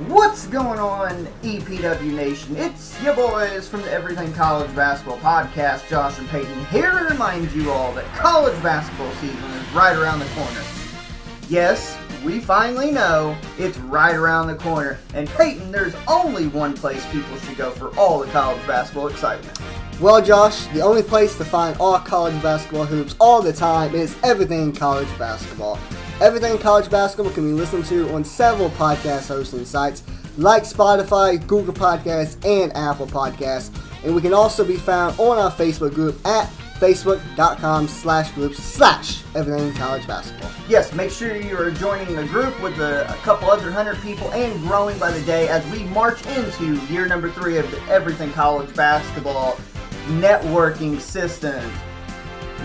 What's going on, EPW Nation? It's your boys from the Everything College Basketball Podcast, Josh and Peyton, here to remind you all that college basketball season is right around the corner. Yes, we finally know it's right around the corner, and Peyton, there's only one place people should go for all the college basketball excitement. Well, Josh, the only place to find all college basketball hoops all the time is Everything College Basketball. Everything College Basketball can be listened to on several podcast hosting sites like Spotify, Google Podcasts, and Apple Podcasts. And we can also be found on our Facebook group at facebook.com/groups/Everything College Basketball. Yes, make sure you are joining the group with a couple other 100 people and growing by the day as we march into year number 3 of the Everything College Basketball networking system.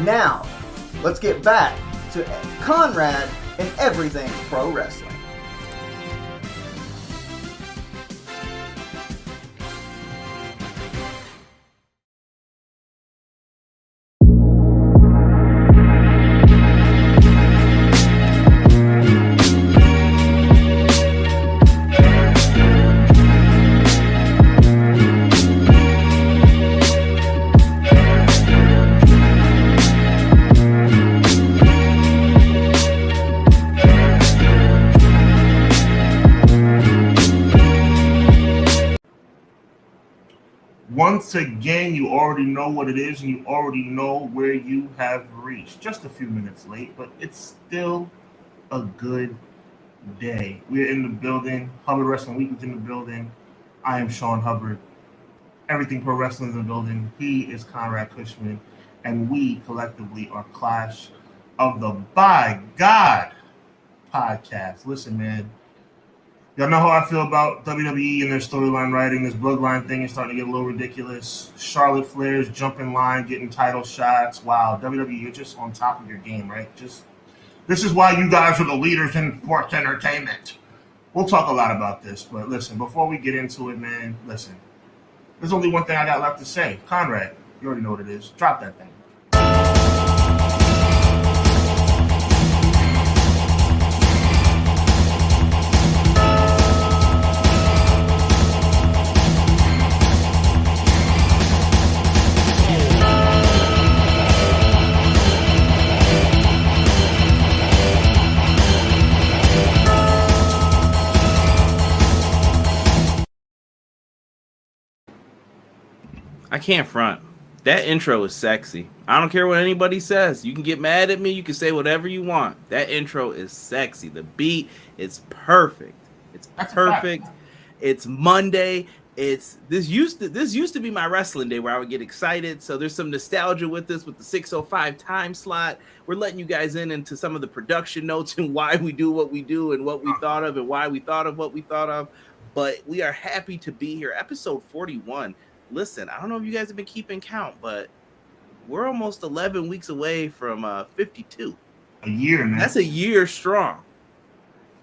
Now, let's get back to Conrad and Everything Pro Wrestling. Once again, you already know what it is and you already know where you have reached. Just a few minutes late, but it's still a good day. We're in the building. Hubbard Wrestling Week is in the building. I am Sean Hubbard. Everything Pro Wrestling is in the building. He is Conrad Cushman. And we collectively are Clash of the By God podcast. Listen, man. Y'all know how I feel about WWE and their storyline writing. This bloodline thing is starting to get a little ridiculous. Charlotte Flair's jumping line, getting title shots. Wow, WWE, you're just on top of your game, right? This is why you guys are the leaders in sports entertainment. We'll talk a lot about this, but listen, before we get into it, man, listen. There's only one thing I got left to say. Conrad, you already know what it is. Drop that thing. I can't front. That intro is sexy. I don't care what anybody says. You can get mad at me. You can say whatever you want. That intro is sexy. The beat is perfect. It's perfect. It's Monday. This used to be my wrestling day where I would get excited. So there's some nostalgia with this, with the 6:05 time slot. We're letting you guys into some of the production notes and why we do what we do and what we thought of and why we thought of what we thought of. But we are happy to be here. Episode 41. Listen, I don't know if you guys have been keeping count, but we're almost 11 weeks away from 52. A year, man. That's a year strong.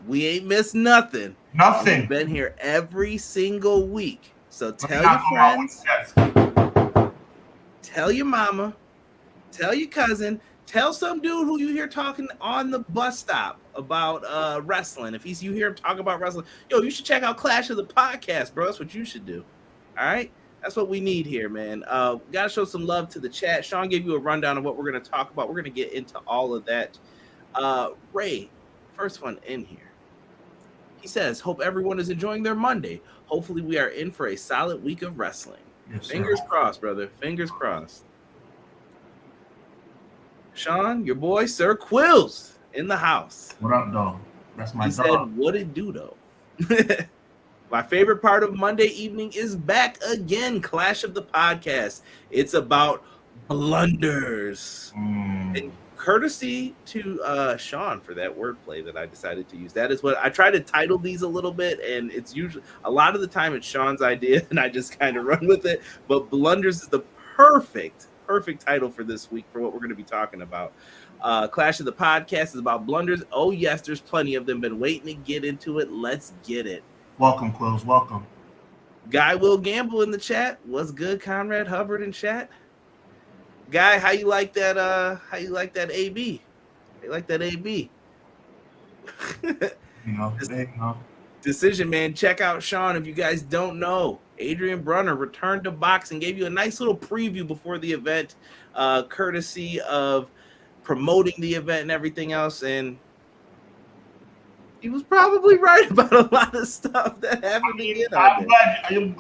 We ain't missed nothing. Nothing. We've been here every single week. So tell your friends, tell your mama, tell your cousin, tell some dude who you hear talking on the bus stop about wrestling. If you hear him talk about wrestling, yo, you should check out Clash of the Podcast, bro. That's what you should do. All right? That's what we need here, man. Got to show some love to the chat. Sean gave you a rundown of what we're going to talk about. We're going to get into all of that. Ray, first one in here. He says, hope everyone is enjoying their Monday. Hopefully we are in for a solid week of wrestling. Yes, Fingers crossed, brother. Fingers crossed. Sean, your boy, Sir Quills, in the house. What up, dog? That's my he dog. Said, what it do, though? My favorite part of Monday evening is back again, Clash of the Podcast. It's about blunders. And courtesy to Sean for that wordplay that I decided to use. That is what I try to title these a little bit, and it's usually a lot of the time it's Sean's idea, and I just kind of run with it. But blunders is the perfect title for this week for what we're going to be talking about. Clash of the Podcast is about blunders. Oh yes, there's plenty of them. Been waiting to get into it. Let's get it. Welcome, Quills. Welcome. Guy Will Gamble in the chat. What's good, Conrad Hubbard in chat? Guy, how you like that? How you like that AB? You like that AB? Decision Man, check out Sean if you guys don't know. Adrian Brunner returned to boxing, gave you a nice little preview before the event, courtesy of promoting the event and everything else. And he was probably right about a lot of stuff that happened again.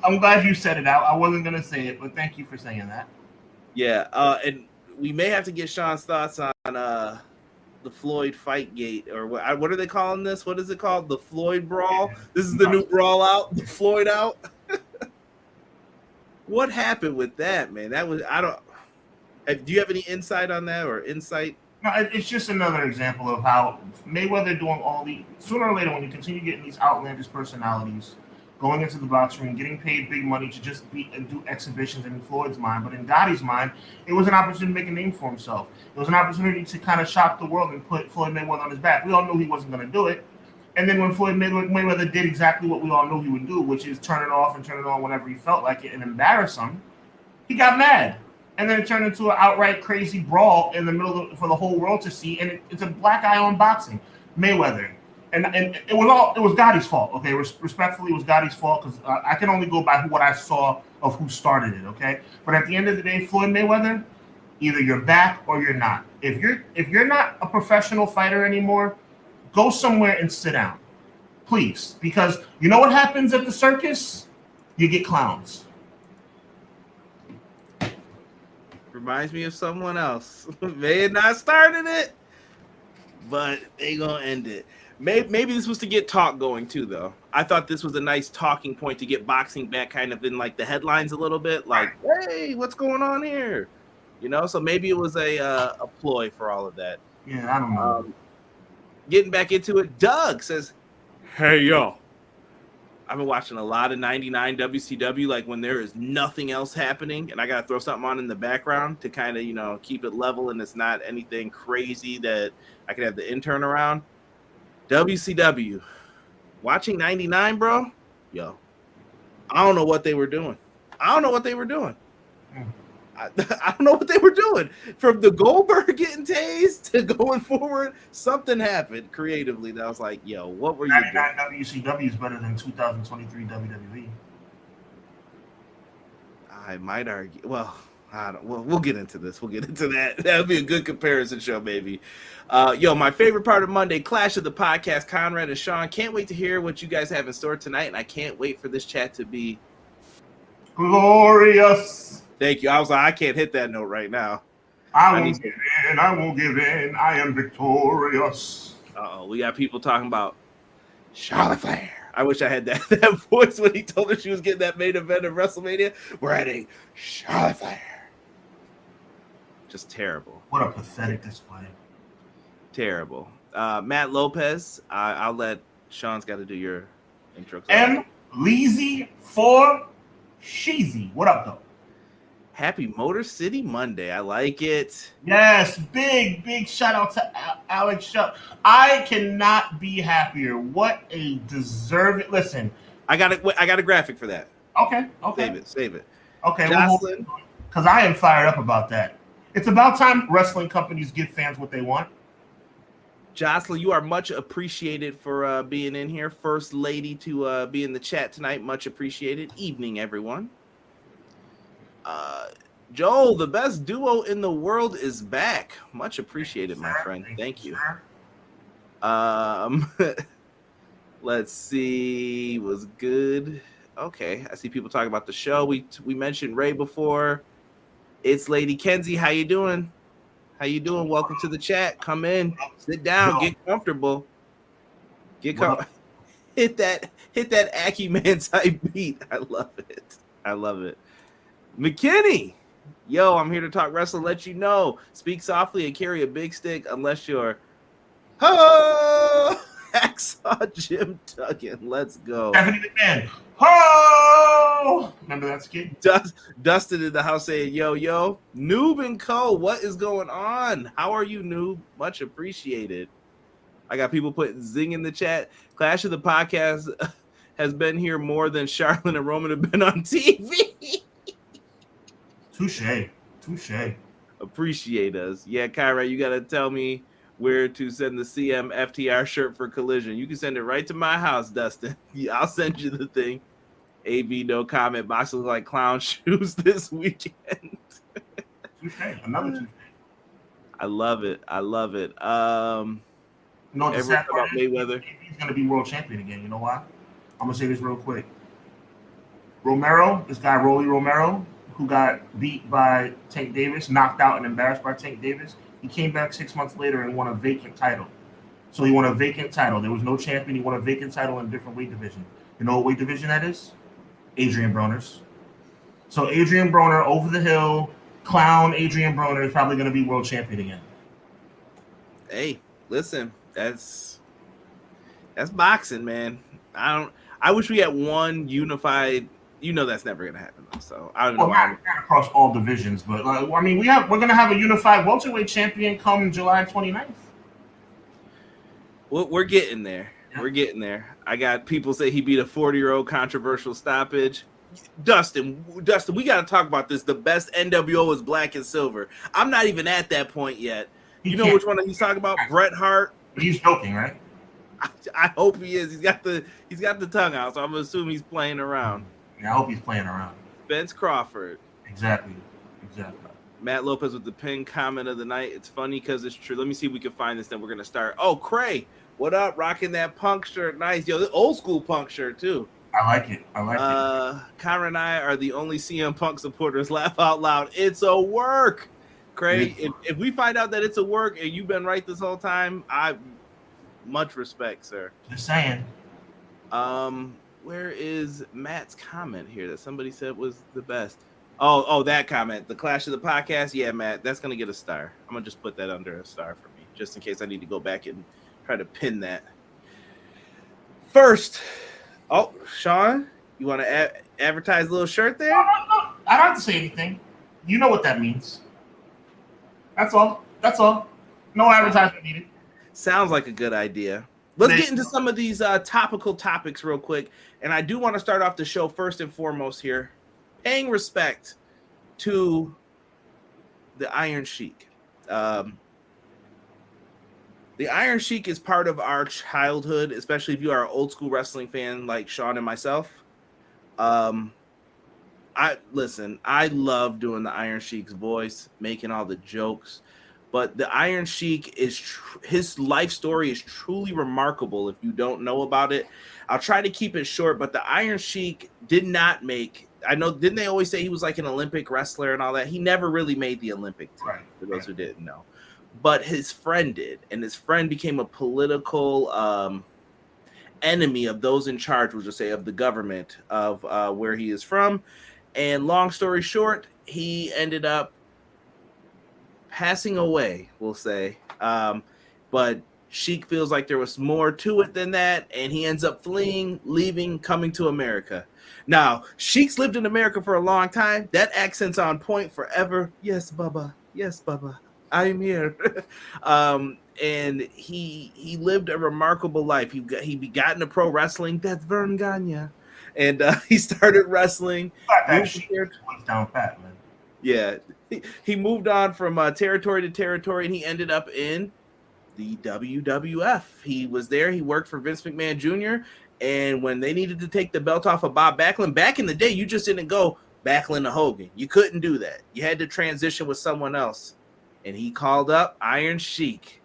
I'm glad you said it out. I wasn't going to say it, but thank you for saying that. Yeah, and we may have to get Sean's thoughts on the Floyd fight gate, or what are they calling this? What is it called? The Floyd brawl? This is the new brawl out, the Floyd out. What happened with that, man? That was, do you have any insight on that or insight? No, it's just another example of how Mayweather doing all the, sooner or later when you continue getting these outlandish personalities going into the boxing ring, getting paid big money to just do exhibitions in Floyd's mind, but in Gotti's mind, it was an opportunity to make a name for himself. It was an opportunity to kind of shock the world and put Floyd Mayweather on his back. We all knew he wasn't going to do it. And then when Floyd Mayweather did exactly what we all knew he would do, which is turn it off and turn it on whenever he felt like it and embarrass him, he got mad. And then it turned into an outright crazy brawl in the middle for the whole world to see. And it's a black eye on boxing. Mayweather. And it was Gotti's fault, okay? Respectfully, it was Gotti's fault because I can only go by what I saw of who started it, okay? But at the end of the day, Floyd Mayweather, either you're back or you're not. If you're not a professional fighter anymore, go somewhere and sit down, please. Because you know what happens at the circus? You get clowns. Reminds me of someone else. They had not started it, but they gonna end it. Maybe this was to get talk going too, though. I thought this was a nice talking point to get boxing back kind of in like the headlines a little bit, like, hey, what's going on here? You know, so maybe it was a ploy for all of that. Yeah, I don't know. Getting back into it, Doug says, hey, yo, I've been watching a lot of 99 WCW, like when there is nothing else happening, and I got to throw something on in the background to kind of, you know, keep it level and it's not anything crazy that I could have the intern around. WCW, watching 99, bro, yo, I don't know what they were doing. I don't know what they were doing. I don't know what they were doing. From the Goldberg getting tased to going forward, something happened creatively that I was like, yo, what were you doing? 99 WCW is better than 2023 WWE. I might argue. Well, we'll get into this. We'll get into that. That'll be a good comparison show, baby. Yo, my favorite part of Monday, Clash of the Podcast, Conrad and Sean. Can't wait to hear what you guys have in store tonight, and I can't wait for this chat to be glorious. Thank you. I was like, I can't hit that note right now. I won't give in. I won't give in. I am victorious. Uh-oh, we got people talking about Charlotte Flair. I wish I had that voice when he told her she was getting that main event of WrestleMania. We're adding Charlotte Flair. Just terrible. What a pathetic display. Terrible. Matt Lopez, I'll let Sean's got to do your intro. M. Leezy for Sheezy. What up, though? Happy Motor City Monday. I like it. Yes, big shout out to Alex Shutt. I cannot be happier. What a deserved. Listen, I got a graphic for that. Okay. Save it. Okay, Jocelyn, because I am fired up about that. It's about time wrestling companies give fans what they want. Jocelyn, you are much appreciated for being in here. First lady to be in the chat tonight. Much appreciated. Evening, everyone. Joel, the best duo in the world is back. Much appreciated, my friend. Thank you. Let's see. Was good. Okay, I see people talking about the show. We mentioned Ray before. It's Lady Kenzie. How you doing? Welcome to the chat. Come in, sit down, get comfortable. Hit that Acuman type beat. I love it. McKinney, yo, I'm here to talk wrestling. Let you know, speak softly and carry a big stick unless you're Hacksaw Jim Duggan. Let's go. Stephanie McMahon. Ho! Remember that skit? Dustin in the house saying, yo, Noob and Co. What is going on? How are you, Noob? Much appreciated. I got people putting zing in the chat. Clash of the Podcast has been here more than Charlotte and Roman have been on TV. Touche. Appreciate us. Yeah, Kyra, you got to tell me where to send the CM FTR shirt for Collision. You can send it right to my house, Dustin. I'll send you the thing. AV no comment. Box looks like clown shoes this weekend. Another Tuesday. I love it. You know what the sad about part is? Mayweather. He's going to be world champion again. You know why? I'm going to say this real quick. Romero, this guy Rolly Romero, who got beat by Tank Davis, knocked out and embarrassed by Tank Davis, he came back 6 months later and won a vacant title. So he won a vacant title. There was no champion. He won a vacant title in a different weight division. You know what weight division that is? Adrian Broner's. So Adrian Broner, over the hill, clown Adrian Broner is probably going to be world champion again. Hey, listen. That's boxing, man. I wish we had one unified. You know that's never gonna happen, though. So I don't know. Not across all divisions, but I mean, we're gonna have a unified welterweight champion come July 29th. Well, we're getting there. Yeah. We're getting there. I got people say he beat a 40-year-old controversial stoppage. Dustin, we got to talk about this. The best NWO is black and silver. I'm not even at that point yet. You know which one he's talking about? Bret Hart. He's joking, right? I hope he is. He's got the tongue out, so I'm gonna assume he's playing around. Yeah, I hope he's playing around. Vince Crawford. Exactly. Matt Lopez with the pin comment of the night. It's funny because it's true. Let me see if we can find this. Then we're gonna start. Oh, Cray, what up? Rocking that Punk shirt. Nice. Yo, the old school Punk shirt too. I like it. Conrad and I are the only CM Punk supporters. Laugh out loud. It's a work. Cray, if we find out that it's a work and you've been right this whole time, much respect, sir. Just saying. Where is Matt's comment here that somebody said was the best? Oh, that comment. The Clash of the Podcast. Yeah, Matt, that's gonna get a star. I'm gonna just put that under a star for me, just in case I need to go back and try to pin that. First, Sean, you want to advertise a little shirt there? No. I don't have to say anything. You know what that means. That's all. No advertisement needed. Sounds like a good idea. Let's get into some of these topical topics real quick. And I do want to start off the show first and foremost here, paying respect to the Iron Sheik. The Iron Sheik is part of our childhood, especially if you are an old school wrestling fan like Sean and myself. I love doing the Iron Sheik's voice, making all the jokes. But the Iron Sheik his life story is truly remarkable if you don't know about it. I'll try to keep it short, but the Iron Sheik did not make, I know, didn't they always say he was like an Olympic wrestler and all that? He never really made the Olympic team, for those who didn't know. But his friend did, and his friend became a political enemy of those in charge, we'll just say, of the government of where he is from. And long story short, he ended up passing away, we'll say. But Sheik feels like there was more to it than that, and he ends up fleeing, leaving, coming to America. Now, Sheik's lived in America for a long time. That accent's on point forever. Yes, Bubba. Yes, Bubba. I'm here. And he lived a remarkable life. He got into pro wrestling. That's Vern Gagne. And he started wrestling. Down pat, man. Yeah. He moved on from territory to territory, and he ended up in the WWF. He was there. He worked for Vince McMahon Jr., and when they needed to take the belt off of Bob Backlund, back in the day, you just didn't go Backlund to Hogan. You couldn't do that. You had to transition with someone else. And he called up Iron Sheik.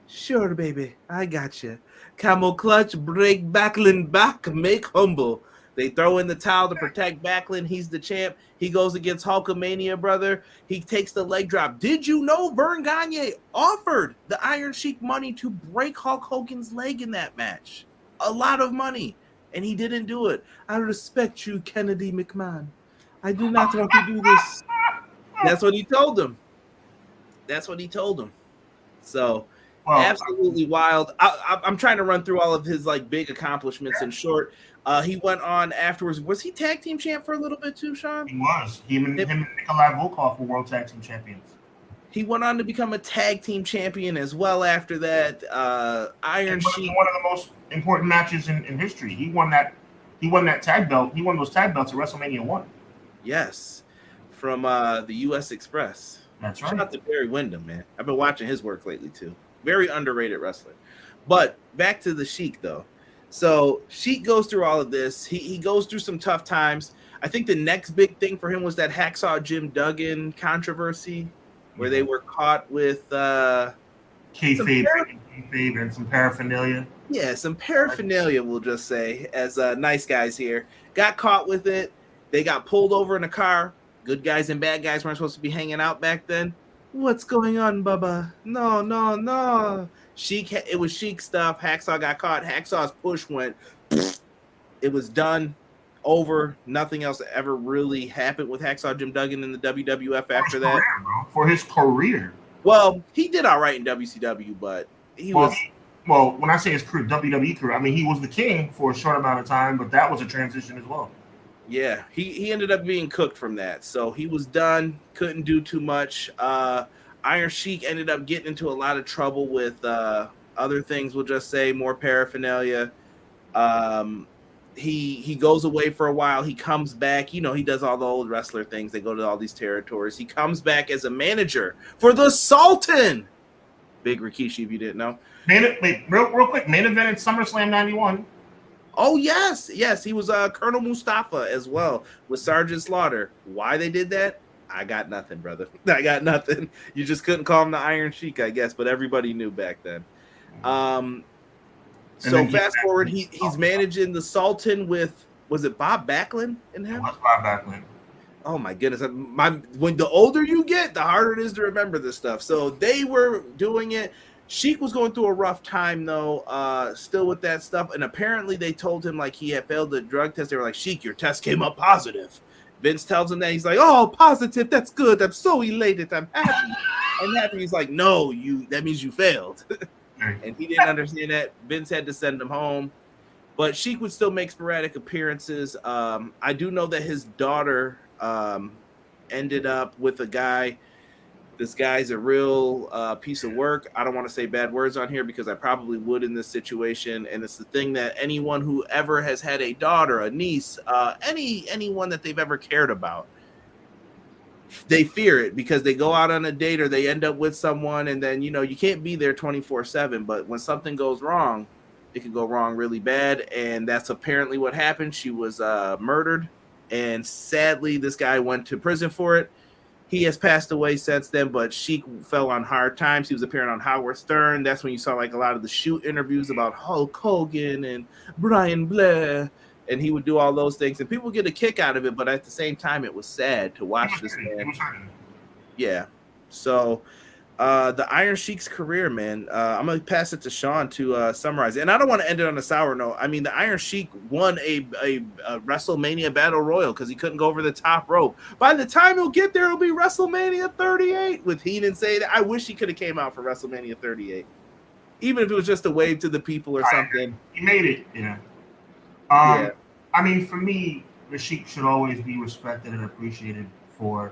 Sure, baby. I got you. Camel clutch, break Backlund back, make humble. They throw in the towel to protect Backlund. He's the champ. He goes against Hulkamania, brother. He takes the leg drop. Did you know Vern Gagne offered the Iron Sheik money to break Hulk Hogan's leg in that match? A lot of money. And he didn't do it. I respect you, Kennedy McMahon. I do not want to do this. That's what he told him. So, absolutely wild. I'm trying to run through all of his like big accomplishments in short. He went on afterwards. Was he tag team champ for a little bit too, Sean? He was. Him and Nikolai Volkov were world tag team champions. He went on to become a tag team champion as well after that. Iron Sheik. One of the most important matches in history. He won that tag belt. He won those tag belts at WrestleMania 1. Yes, from the U.S. Express. That's right. Shout out to Barry Windham, man. I've been watching his work lately too. Very underrated wrestler. But back to the Sheik, though. So Sheik goes through all of this. He goes through some tough times. I think the next big thing for him was that Hacksaw Jim Duggan controversy, where they were caught with kayfabe and some paraphernalia. Yeah, some paraphernalia, we'll just say, as nice guys here. Got caught with it. They got pulled over in a car. Good guys and bad guys weren't supposed to be hanging out back then. What's going on, Bubba? No. Sheik, it was Sheik stuff. Hacksaw got caught. Hacksaw's push went. It was done. Over. Nothing else ever really happened with Hacksaw Jim Duggan in the WWF after that. For his career. Well, he did all right in WCW, but Well, when I say his career, WWE career, I mean, he was the king for a short amount of time, but that was a transition as well. Yeah, he ended up being cooked from that. So he was done, couldn't do too much. Iron Sheik ended up getting into a lot of trouble with other things, we'll just say, more paraphernalia. He goes away for a while. He comes back. You know, he does all the old wrestler things. They go to all these territories. He comes back as a manager for the Sultan. Big Rikishi, if you didn't know. Real quick, main event at SummerSlam 91. Oh, yes. He was Colonel Mustafa as well with Sergeant Slaughter. Why they did that? I got nothing, brother. I got nothing. You just couldn't call him the Iron Sheik, I guess, but everybody knew back then. So fast forward, he's managing the Sultan with, was it Bob Backlund in him? What's Bob Backlund? Oh my goodness! When the older you get, the harder it is to remember this stuff. So they were doing it. Sheik was going through a rough time though, still with that stuff. And apparently they told him like he had failed the drug test. They were like, "Sheik, your test came up positive." Vince tells him that. He's like, "Oh, positive. That's good. I'm so elated. I'm happy." He's like, "No, that means you failed." And he didn't understand that. Vince had to send him home. But Sheik would still make sporadic appearances. I do know that his daughter ended up with a guy. This guy's a real piece of work. I don't want to say bad words on here because I probably would in this situation. And it's the thing that anyone who ever has had a daughter, a niece, anyone that they've ever cared about, they fear it because they go out on a date or they end up with someone and then, you can't be there 24/7. But when something goes wrong, it can go wrong really bad. And that's apparently what happened. She was murdered. And sadly, this guy went to prison for it. He has passed away since then, but Sheik fell on hard times. He was appearing on Howard Stern. That's when you saw like a lot of the shoot interviews about Hulk Hogan and Brian Blair. And he would do all those things. And people get a kick out of it, but at the same time, it was sad to watch this man. Yeah. So the Iron Sheik's career, man, I'm going to pass it to Sean to summarize it. And I don't want to end it on a sour note. I mean, the Iron Sheik won a WrestleMania Battle Royal because he couldn't go over the top rope. By the time he'll get there, it'll be WrestleMania 38 with Heenan saying that. I wish he could have came out for WrestleMania 38. Even if it was just a wave to the people or something. He made it, yeah. I mean, for me, the Sheik should always be respected and appreciated for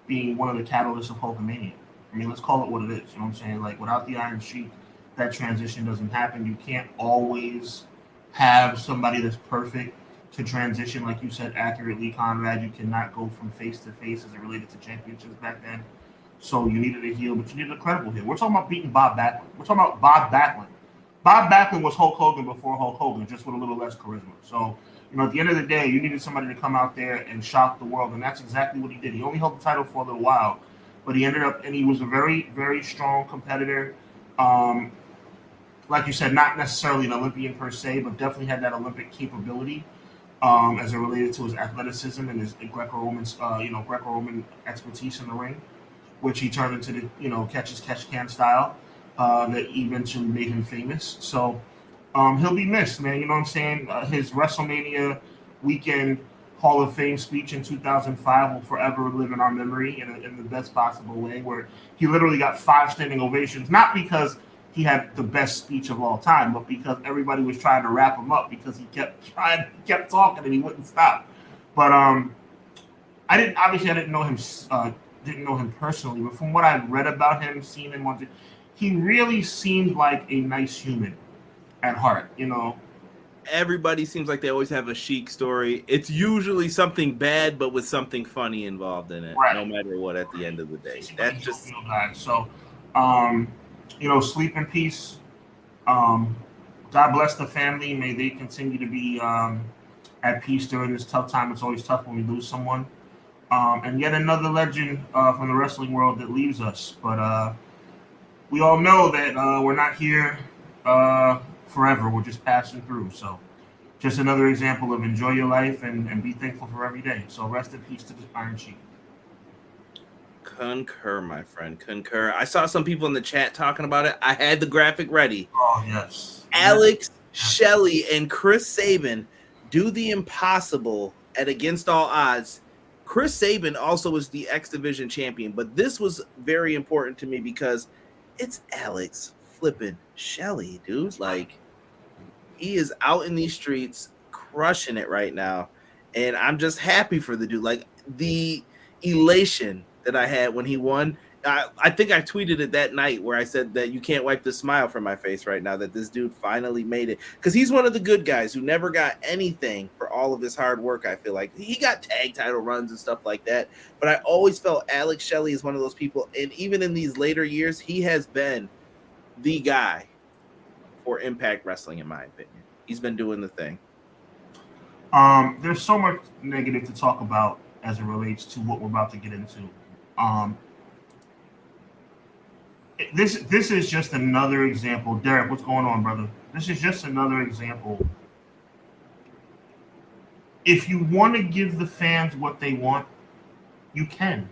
being one of the catalysts of Hulkamania. I mean, let's call it what it is. You know what I'm saying? Like, without the Iron Sheik, that transition doesn't happen. You can't always have somebody that's perfect to transition, like you said accurately, Conrad. You cannot go from face to face as it related to championships back then. So you needed a heel, but you needed a credible heel. We're talking about beating Bob Backlund. We're talking about Bob Backlund. Bob Backlund was Hulk Hogan before Hulk Hogan, just with a little less charisma. So, at the end of the day, you needed somebody to come out there and shock the world, and that's exactly what he did. He only held the title for a little while, but he ended up, and he was a very, very strong competitor. Like you said, not necessarily an Olympian per se, but definitely had that Olympic capability as it related to his athleticism and his Greco-Roman expertise in the ring, which he turned into the, catch-as-catch-can style. That eventually made him famous. So he'll be missed, man. You know what I'm saying? His WrestleMania weekend Hall of Fame speech in 2005 will forever live in our memory in the best possible way, where he literally got 5 standing ovations, not because he had the best speech of all time, but because everybody was trying to wrap him up because he kept talking and he wouldn't stop. But I didn't know him personally, but from what I've read about him, seen him on he really seemed like a nice human at heart, Everybody seems like they always have a Sheik story. It's usually something bad, but with something funny involved in it, right. No matter what at the end of the day. That's just... So, sleep in peace. God bless the family. May they continue to be at peace during this tough time. It's always tough when we lose someone. And yet another legend from the wrestling world that leaves us. But we all know that we're not here forever. We're just passing through. So just another example of enjoy your life and be thankful for every day. So rest in peace to the Iron Sheik. Concur, my friend. Concur. I saw some people in the chat talking about it. I had the graphic ready. Oh, yes. Alex Shelley and Chris Sabin do the impossible at Against All Odds. Chris Sabin also was the X Division champion, but this was very important to me because it's Alex flipping Shelley, dude. Like, he is out in these streets crushing it right now, and I'm just happy for the dude. Like, the elation that I had when he won. I think I tweeted it that night where I said that you can't wipe the smile from my face right now that this dude finally made it, because he's one of the good guys who never got anything for all of his hard work. I feel like he got tag title runs and stuff like that, but I always felt Alex Shelley is one of those people, and even in these later years, he has been the guy for Impact Wrestling, in my opinion. He's been doing the thing. There's so much negative to talk about as it relates to what we're about to get into. This is just another example. Derek, what's going on, brother? This is just another example. If you want to give the fans what they want, you can.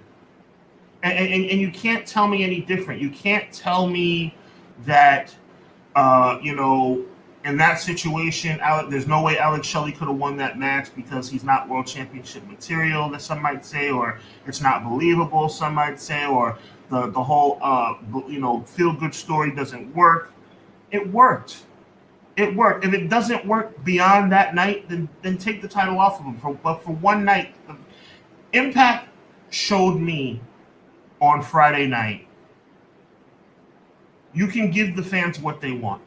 And you can't tell me any different. You can't tell me that, in that situation, there's no way Alex Shelley could have won that match because he's not world championship material, that some might say, or it's not believable, some might say, or the whole feel-good story doesn't work. It worked. It worked. If it doesn't work beyond that night, then take the title off of him. But for one night, Impact showed me on Friday night, you can give the fans what they want.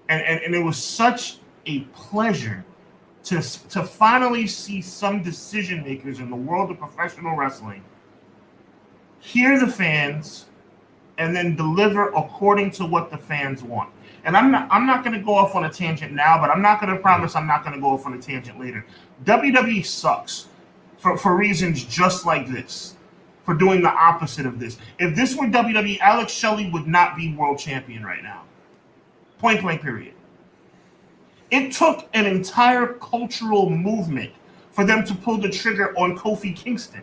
And it was such a pleasure to finally see some decision makers in the world of professional wrestling hear the fans and then deliver according to what the fans want. And I'm not going to go off on a tangent now, but I'm not going to promise I'm not going to go off on a tangent later. WWE sucks for reasons just like this, for doing the opposite of this. If this were WWE, Alex Shelley would not be world champion right now. Point blank period. It took an entire cultural movement for them to pull the trigger on Kofi Kingston.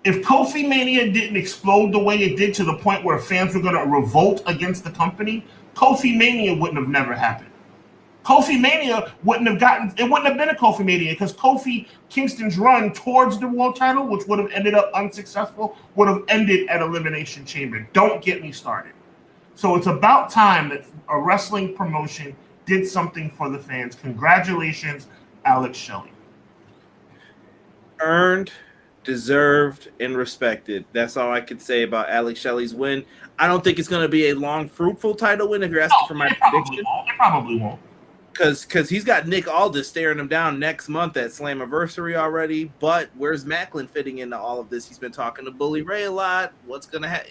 If Kofi Mania didn't explode the way it did to the point where fans were going to revolt against the company, Kofi Mania wouldn't have never happened. Kofi Mania wouldn't have been a Kofi Mania, because Kofi Kingston's run towards the world title, which would have ended up unsuccessful, would have ended at Elimination Chamber. Don't get me started. So it's about time that a wrestling promotion did something for the fans. Congratulations, Alex Shelley. Earned, deserved, and respected. That's all I could say about Alex Shelley's win. I don't think it's going to be a long, fruitful title win if you're asking for my prediction. It probably won't. Because he's got Nick Aldis staring him down next month at Slammiversary already. But where's Macklin fitting into all of this? He's been talking to Bully Ray a lot. What's going to happen?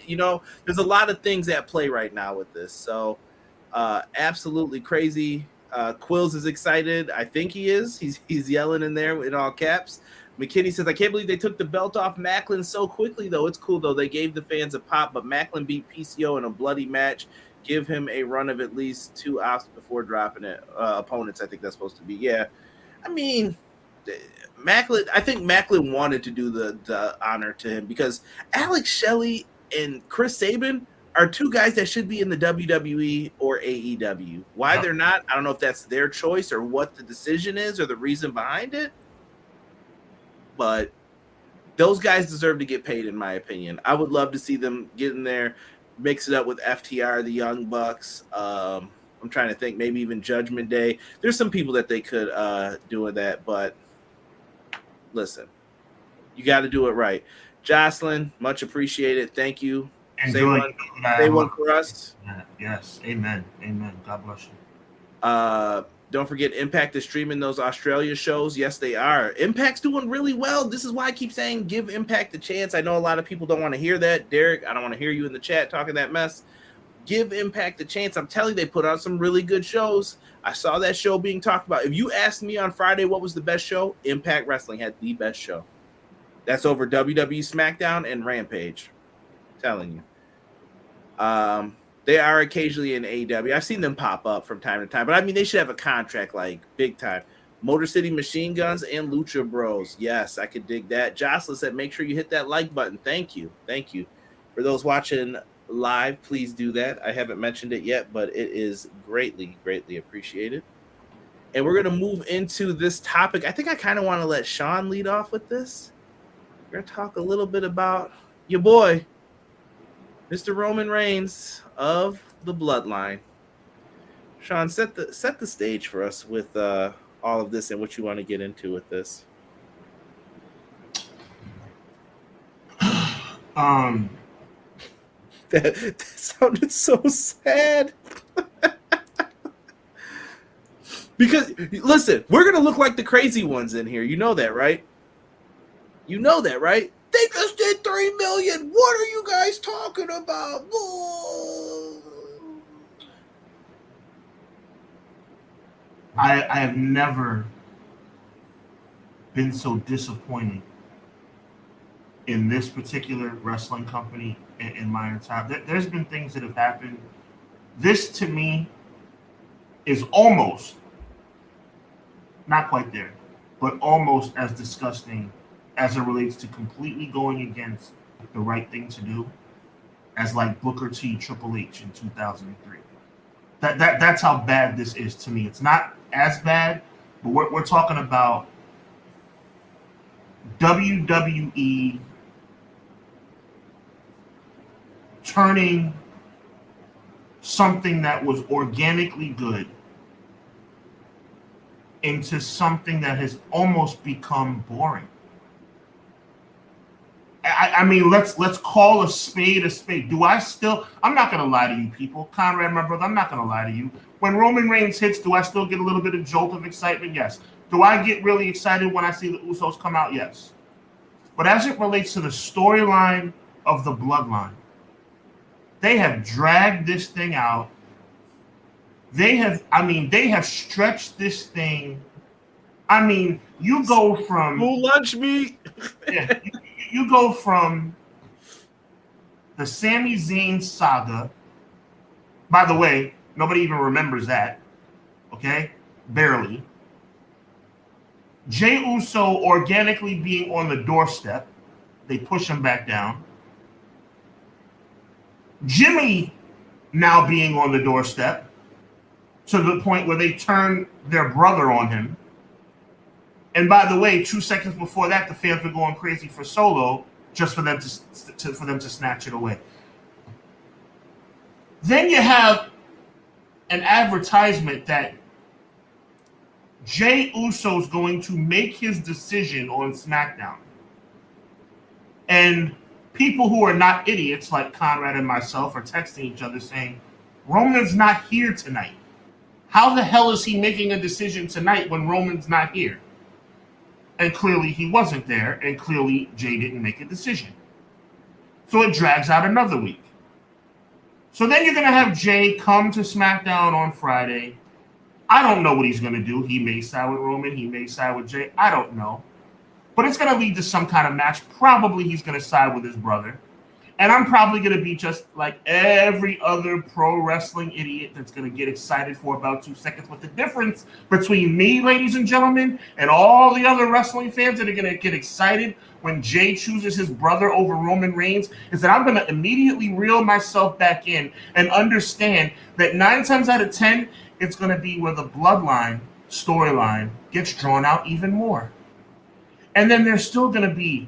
There's a lot of things at play right now with this. So absolutely crazy. Quills is excited. I think he is. He's yelling in there in all caps. McKinney says, I can't believe they took the belt off Macklin so quickly, though. It's cool, though. They gave the fans a pop, but Macklin beat PCO in a bloody match. Give him a run of at least 2 offs before dropping it. Opponents, I think that's supposed to be. Yeah. I mean, Macklin, I think Macklin wanted to do the honor to him, because Alex Shelley and Chris Sabin are 2 guys that should be in the WWE or AEW. Why they're not, I don't know if that's their choice or what the decision is or the reason behind it. But those guys deserve to get paid, in my opinion. I would love to see them get in there, mix it up with FTR, the Young Bucks. I'm trying to think, maybe even Judgment Day. There's some people that they could do with that, but listen, you got to do it right. Jocelyn, much appreciated. Thank you. Say one for us. Yes, amen. God bless you. Don't forget, Impact is streaming those Australia shows. Yes, they are. Impact's doing really well. This is why I keep saying give Impact a chance. I know a lot of people don't want to hear that. Derek, I don't want to hear you in the chat talking that mess. Give Impact a chance. I'm telling you, they put on some really good shows. I saw that show being talked about. If you asked me on Friday what was the best show, Impact Wrestling had the best show. That's over WWE SmackDown and Rampage. I'm telling you. They are occasionally in AEW. I've seen them pop up from time to time, but I mean, they should have a contract like big time. Motor City Machine Guns and Lucha Bros. Yes, I could dig that. Jocelyn said, make sure you hit that like button. Thank you. Thank you. For those watching live, please do that. I haven't mentioned it yet, but it is greatly, greatly appreciated. And we're going to move into this topic. I think I kind of want to let Sean lead off with this. We're going to talk a little bit about your boy, Mr. Roman Reigns of the Bloodline. Sean, set the stage for us with all of this and what you want to get into with this. That sounded so sad. Because listen, we're gonna look like the crazy ones in here. You know that, right? You know that, right? They just did 3 million. What are you guys talking about? I have never been so disappointed in this particular wrestling company in my entire. There's been things that have happened. This to me is almost, not quite there, but almost as disgusting as it relates to completely going against the right thing to do as like Booker T, Triple H in 2003. That's how bad this is to me. It's not as bad, but we're talking about WWE turning something that was organically good into something that has almost become boring. I mean, let's call a spade a spade. I'm not going to lie to you people. Conrad, my brother, I'm not going to lie to you. When Roman Reigns hits, do I still get a little bit of jolt of excitement? Yes. Do I get really excited when I see the Usos come out? Yes. But as it relates to the storyline of the Bloodline, they have dragged this thing out. They have stretched this thing. I mean, you go from Who lunch meat? Yeah, you go from the Sami Zayn saga. By the way, nobody even remembers that. Okay? Barely. Jey Uso organically being on the doorstep. They push him back down. Jimmy now being on the doorstep to the point where they turn their brother on him. And by the way, 2 seconds before that, the fans were going crazy for Solo just for them to snatch it away. Then you have an advertisement that Jey Uso's going to make his decision on SmackDown. And people who are not idiots like Conrad and myself are texting each other saying, Roman's not here tonight. How the hell is he making a decision tonight when Roman's not here? And clearly he wasn't there, and clearly Jey didn't make a decision. So it drags out another week. So then you're going to have Jey come to SmackDown on Friday. I don't know what he's going to do. He may side with Roman. He may side with Jey. I don't know. But it's going to lead to some kind of match. Probably he's going to side with his brother. And I'm probably going to be just like every other pro wrestling idiot that's going to get excited for about 2 seconds. But the difference between me, ladies and gentlemen, and all the other wrestling fans that are going to get excited when Jey chooses his brother over Roman Reigns is that I'm going to immediately reel myself back in and understand that 9 times out of 10, it's going to be where the Bloodline storyline gets drawn out even more. And then there's still going to be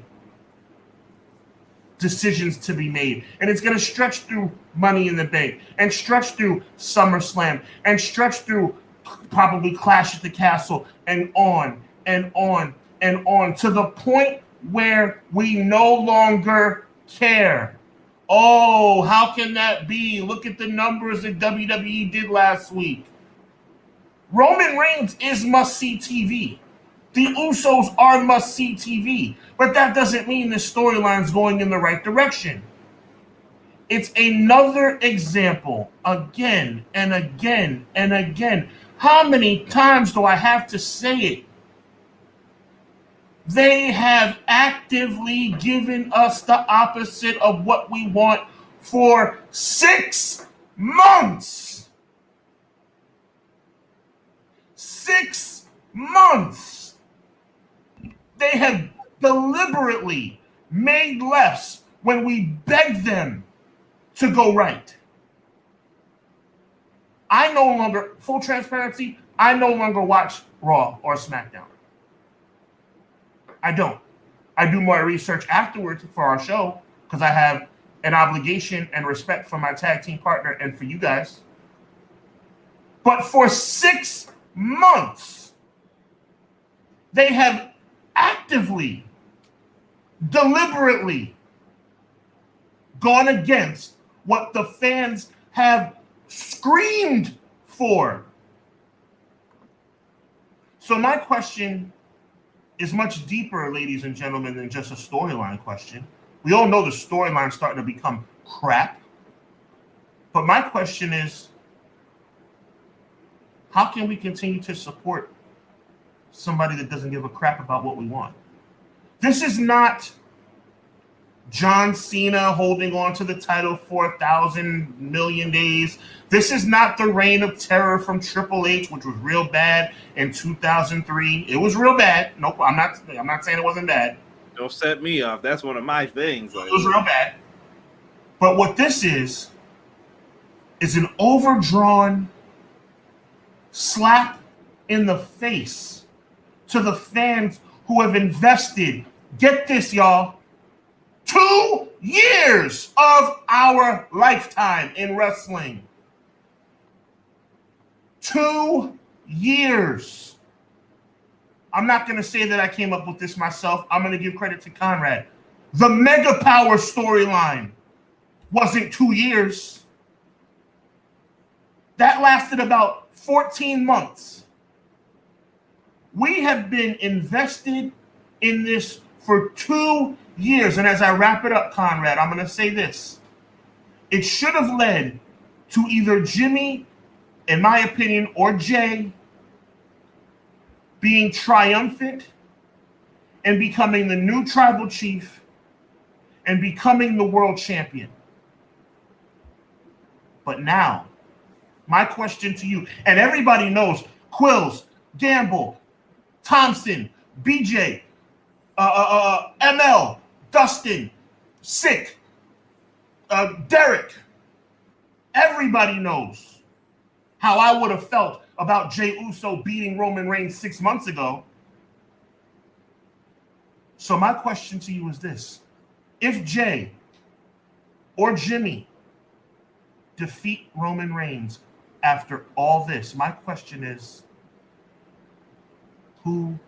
decisions to be made. And it's going to stretch through Money in the Bank and stretch through SummerSlam and stretch through probably Clash at the Castle and on and on and on to the point where we no longer care. Oh, how can that be? Look at the numbers that WWE did last week. Roman Reigns is must-see TV. The Usos are must-see TV. But that doesn't mean the storyline's going in the right direction. It's another example, again and again and again. How many times do I have to say it? They have actively given us the opposite of what we want for 6 months. 6 months. They have deliberately made less when we begged them to go right. I no longer, full transparency, I no longer watch Raw or SmackDown. I don't. I do more research afterwards for our show because I have an obligation and respect for my tag team partner and for you guys. But for 6 months, they have actively, deliberately gone against what the fans have screamed for. So my question is much deeper, ladies and gentlemen, than just a storyline question. We all know the storyline's starting to become crap. But my question is, how can we continue to support somebody that doesn't give a crap about what we want? This is not John Cena holding on to the title for 1,000 million days. This is not the reign of terror from Triple H, which was real bad in 2003. It was real bad. Nope, I'm not saying it wasn't bad. Don't set me off. That's one of my things. It was real bad. But what this is an overdrawn slap in the face to the fans who have invested, get this, y'all, 2 years of our lifetime in wrestling. 2 years. I'm not going to say that I came up with this myself. I'm going to give credit to Conrad. The Mega Power storyline wasn't 2 years. That lasted about 14 months. We have been invested in this for 2 years. And as I wrap it up, Conrad, I'm going to say this. It should have led to either Jimmy, in my opinion, or Jay being triumphant and becoming the new tribal chief and becoming the world champion. But now, my question to you, and everybody knows, Quills, Gamble, Thompson, BJ, ML, Dustin, Sick, Derek, everybody knows how I would have felt about Jey Uso beating Roman Reigns 6 months ago. So my question to you is this. If Jay or Jimmy defeat Roman Reigns after all this, my question is, who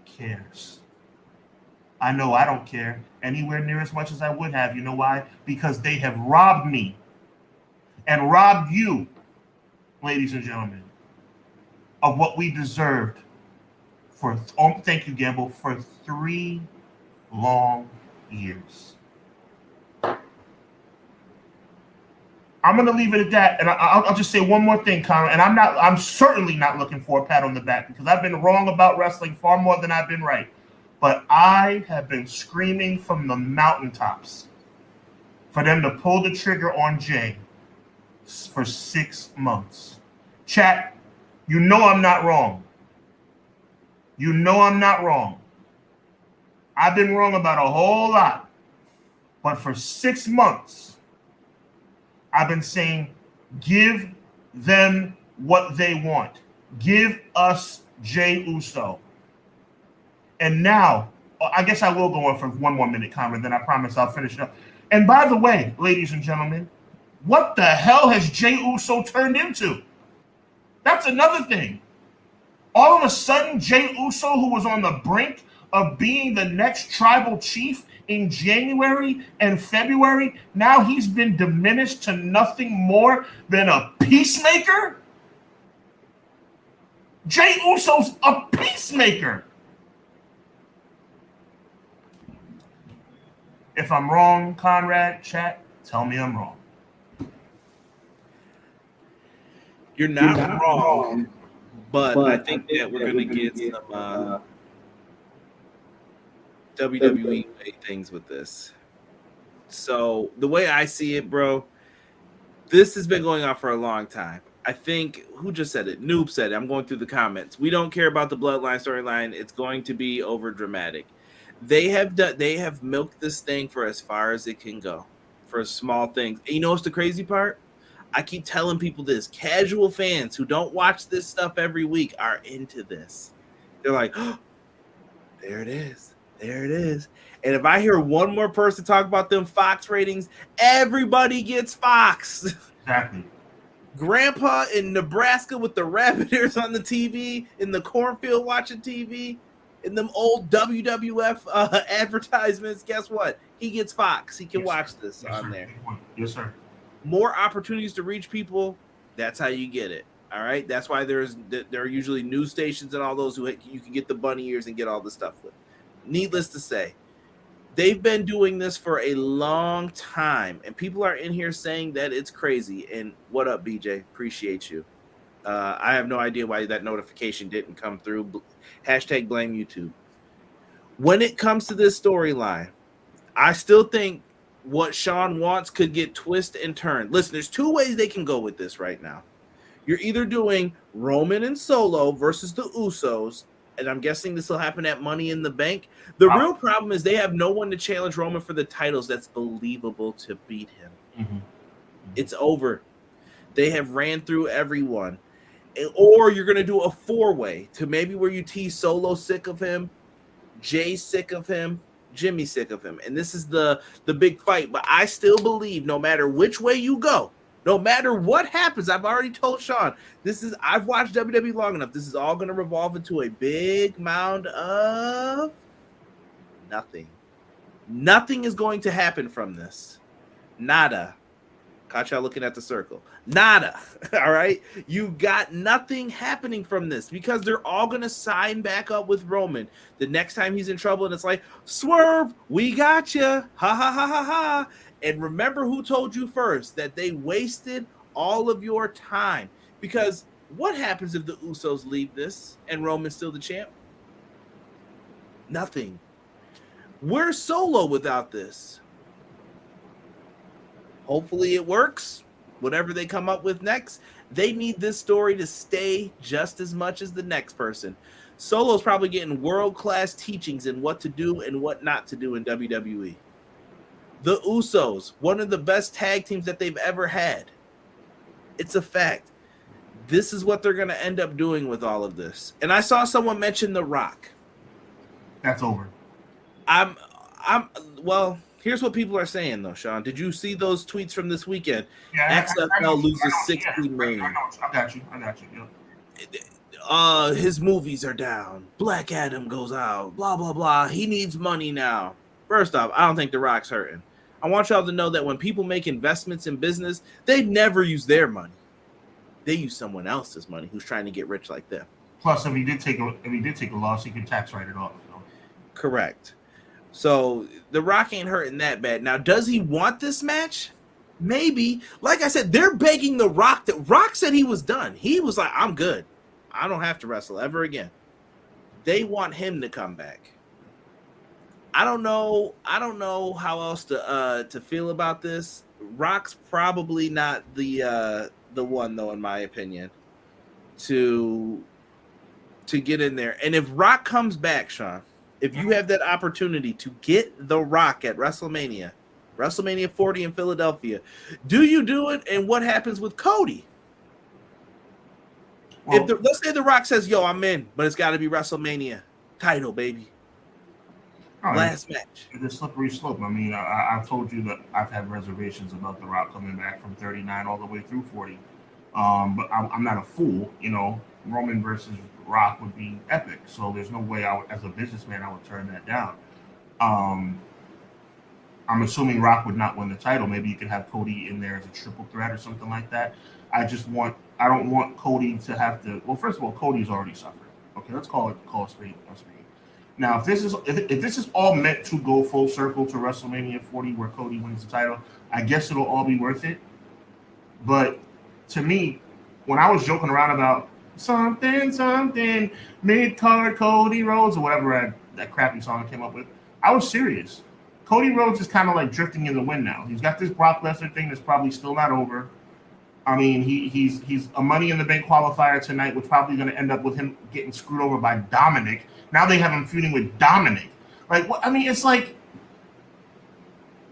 cares? I know I don't care anywhere near as much as I would have. You know why? Because they have robbed me and robbed you, ladies and gentlemen, of what we deserved for, thank you, Gamble, for 3 long years. I'm going to leave it at that, and I'll just say one more thing, Conrad, and I'm certainly not looking for a pat on the back because I've been wrong about wrestling far more than I've been right. But I have been screaming from the mountaintops for them to pull the trigger on Jay for 6 months. Chat, you know I'm not wrong. You know I'm not wrong. I've been wrong about a whole lot. But for 6 months, I've been saying, give them what they want. Give us Jey Uso. And now, I guess I will go on for 1 more minute, Conrad, then I promise I'll finish it up. And by the way, ladies and gentlemen, what the hell has Jey Uso turned into? That's another thing. All of a sudden, Jey Uso, who was on the brink of being the next tribal chief in January and February, now he's been diminished to nothing more than a peacemaker? Jey Uso's a peacemaker. If I'm wrong, Conrad, chat, tell me I'm wrong. You're not wrong, but I think that we're going to get some WWE things with this. So the way I see it, bro, this has been going on for a long time. I think, who just said it? Noob said it. I'm going through the comments. We don't care about the Bloodline storyline. It's going to be over dramatic. They have milked this thing for as far as it can go, for small things. And you know what's the crazy part? I keep telling people this. Casual fans who don't watch this stuff every week are into this. They're like, oh, there it is. There it is. And if I hear one more person talk about them Fox ratings, everybody gets Fox. Exactly. Grandpa in Nebraska with the rabbit ears on the TV, in the cornfield watching TV, in them old WWF advertisements, guess what? He gets Fox. He can watch this on there. Yes, sir. More opportunities to reach people. That's how you get it. All right. That's why there are usually news stations and all those who you can get the bunny ears and get all the stuff with. Needless to say, they've been doing this for a long time, and people are in here saying that it's crazy. And what up, BJ? Appreciate you. I have no idea why that notification didn't come through. Hashtag blame YouTube. When it comes to this storyline, I still think what Sean wants could get twisted and turned. Listen, there's two ways they can go with this right now. You're either doing Roman and Solo versus the Usos, and I'm guessing this will happen at Money in the Bank. The real problem is they have no one to challenge Roman for the titles that's believable to beat him. Mm-hmm. It's over. They have ran through everyone. Or you're going to do a four-way to maybe where you tease Solo sick of him, Jay sick of him, Jimmy sick of him. And this is the big fight. But I still believe no matter which way you go, no matter what happens, I've already told Sean, I've watched WWE long enough. This is all going to revolve into a big mound of nothing. Nothing is going to happen from this. Nada. Caught y'all looking at the circle. Nada. All right? You got nothing happening from this because they're all going to sign back up with Roman the next time he's in trouble. And it's like, Swerve, we got you. Ha, ha, ha, ha, ha. And remember who told you first that they wasted all of your time. Because what happens if the Usos leave this and Roman's still the champ? Nothing. We're Solo without this. Hopefully it works. Whatever they come up with next, they need this story to stay just as much as the next person. Solo's probably getting world-class teachings in what to do and what not to do in WWE. The Usos, one of the best tag teams that they've ever had. It's a fact. This is what they're going to end up doing with all of this. And I saw someone mention The Rock. That's over. Well, here's what people are saying, though, Sean. Did you see those tweets from this weekend? Yeah, XFL loses $60 million. I got you. Yeah. His movies are down. Black Adam goes out. Blah, blah, blah. He needs money now. First off, I don't think The Rock's hurting. I want y'all to know that when people make investments in business, they never use their money. They use someone else's money who's trying to get rich like them. Plus, if he did take a loss, he could tax write it off. You know? Correct. So The Rock ain't hurting that bad. Now, does he want this match? Maybe. Like I said, they're begging The Rock. The Rock said he was done. He was like, I'm good. I don't have to wrestle ever again. They want him to come back. I don't know how else to feel about this. Rock's probably not the one, though, in my opinion, to get in there. And if Rock comes back, Sean, if you have that opportunity to get The Rock at WrestleMania 40 in Philadelphia, do you do it? And what happens with Cody? Well, let's say The Rock says, yo, I'm in, but it's got to be WrestleMania title, baby. Last match. It's a slippery slope. I mean, I've told you that I've had reservations about The Rock coming back from 39 all the way through 40. But I'm not a fool. You know, Roman versus Rock would be epic. So there's no way as a businessman, I would turn that down. I'm assuming Rock would not win the title. Maybe you could have Cody in there as a triple threat or something like that. I just want I don't want Cody to have to. Well, first of all, Cody's already suffered. Okay, let's call a spade a spade. Now, if this is all meant to go full circle to WrestleMania 40, where Cody wins the title, I guess it'll all be worth it. But to me, when I was joking around about something mid-card Cody Rhodes or whatever that crappy song I came up with, I was serious. Cody Rhodes is kind of like drifting in the wind now. He's got this Brock Lesnar thing that's probably still not over. I mean, he's a Money in the Bank qualifier tonight, which probably going to end up with him getting screwed over by Dominic. Now they have him feuding with Dominic. Like, what? I mean, it's like,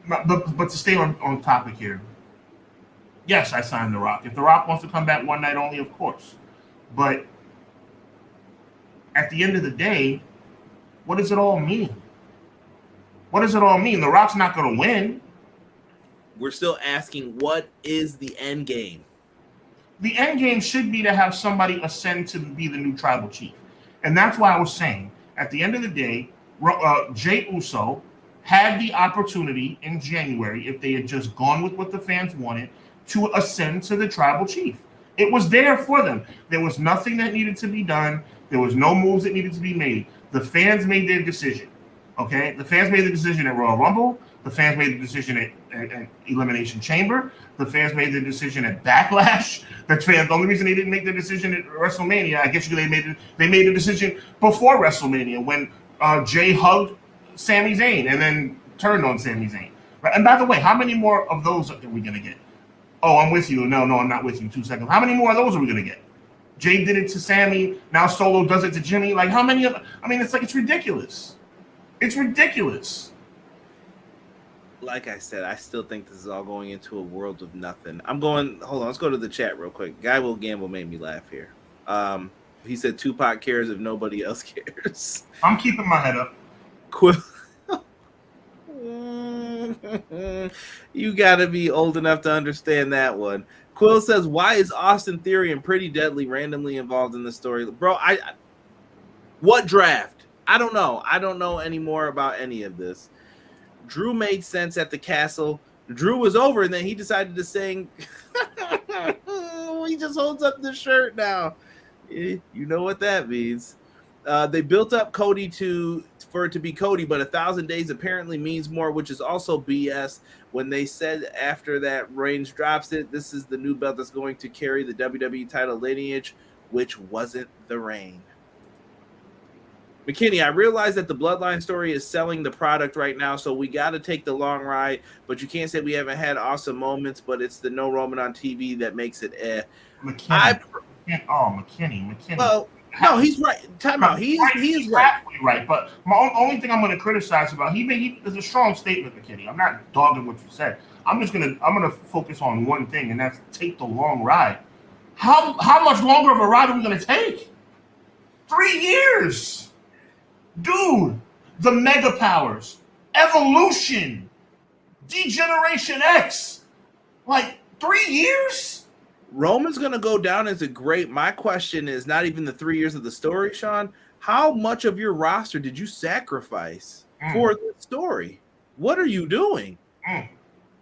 but to stay on topic here, yes, I signed The Rock. If The Rock wants to come back one night only, of course. But at the end of the day, what does it all mean? What does it all mean? The Rock's not going to win. We're still asking, what is the end game? The end game should be to have somebody ascend to be the new tribal chief. And that's why I was saying, at the end of the day, Jey Uso had the opportunity in January, if they had just gone with what the fans wanted, to ascend to the tribal chief. It was there for them. There was nothing that needed to be done. There was no moves that needed to be made. The fans made their decision. Okay? The fans made the decision at Royal Rumble. The fans made the decision at Elimination Chamber. The fans made the decision at Backlash. The only reason they didn't make the decision at WrestleMania, I guess they made the decision before WrestleMania when Jay hugged Sami Zayn and then turned on Sami Zayn. Right? And by the way, how many more of those are we going to get? Oh, I'm with you. No, I'm not with you. 2 seconds. How many more of those are we going to get? Jay did it to Sami. Now Solo does it to Jimmy. Like, how many of them? I mean, it's ridiculous. It's ridiculous. Like I said, I still think this is all going into a world of nothing. Hold on, let's go to the chat real quick. Guy Will Gamble made me laugh here. He said Tupac cares if nobody else cares. I'm keeping my head up. Quill. You gotta be old enough to understand that one. Quill says, why is Austin Theory and Pretty Deadly randomly involved in the story? Bro, what draft? I don't know. I don't know any more about any of this. Drew made sense at the castle. Drew was over, and then he decided to sing. He just holds up the shirt now. You know what that means. They built up Cody for it to be Cody, but 1,000 days apparently means more, which is also BS. When they said after that Reigns drops it, this is the new belt that's going to carry the WWE title lineage, which wasn't the reign. McKinney, I realize that the Bloodline story is selling the product right now, so we got to take the long ride, but you can't say we haven't had awesome moments, but it's the no Roman on TV that makes it McKinney. Well, no, he's right. Time out. He is right. Right, but my only thing I'm going to criticize about there's a strong statement, McKinney. I'm not dogging what you said. I'm gonna focus on one thing, and that's take the long ride. How much longer of a ride are we going to take? 3 years. Dude, the Mega Powers, Evolution, Degeneration X, like 3 years? Roman's going to go down as a great. My question is not even the 3 years of the story, Sean. How much of your roster did you sacrifice for the story? What are you doing?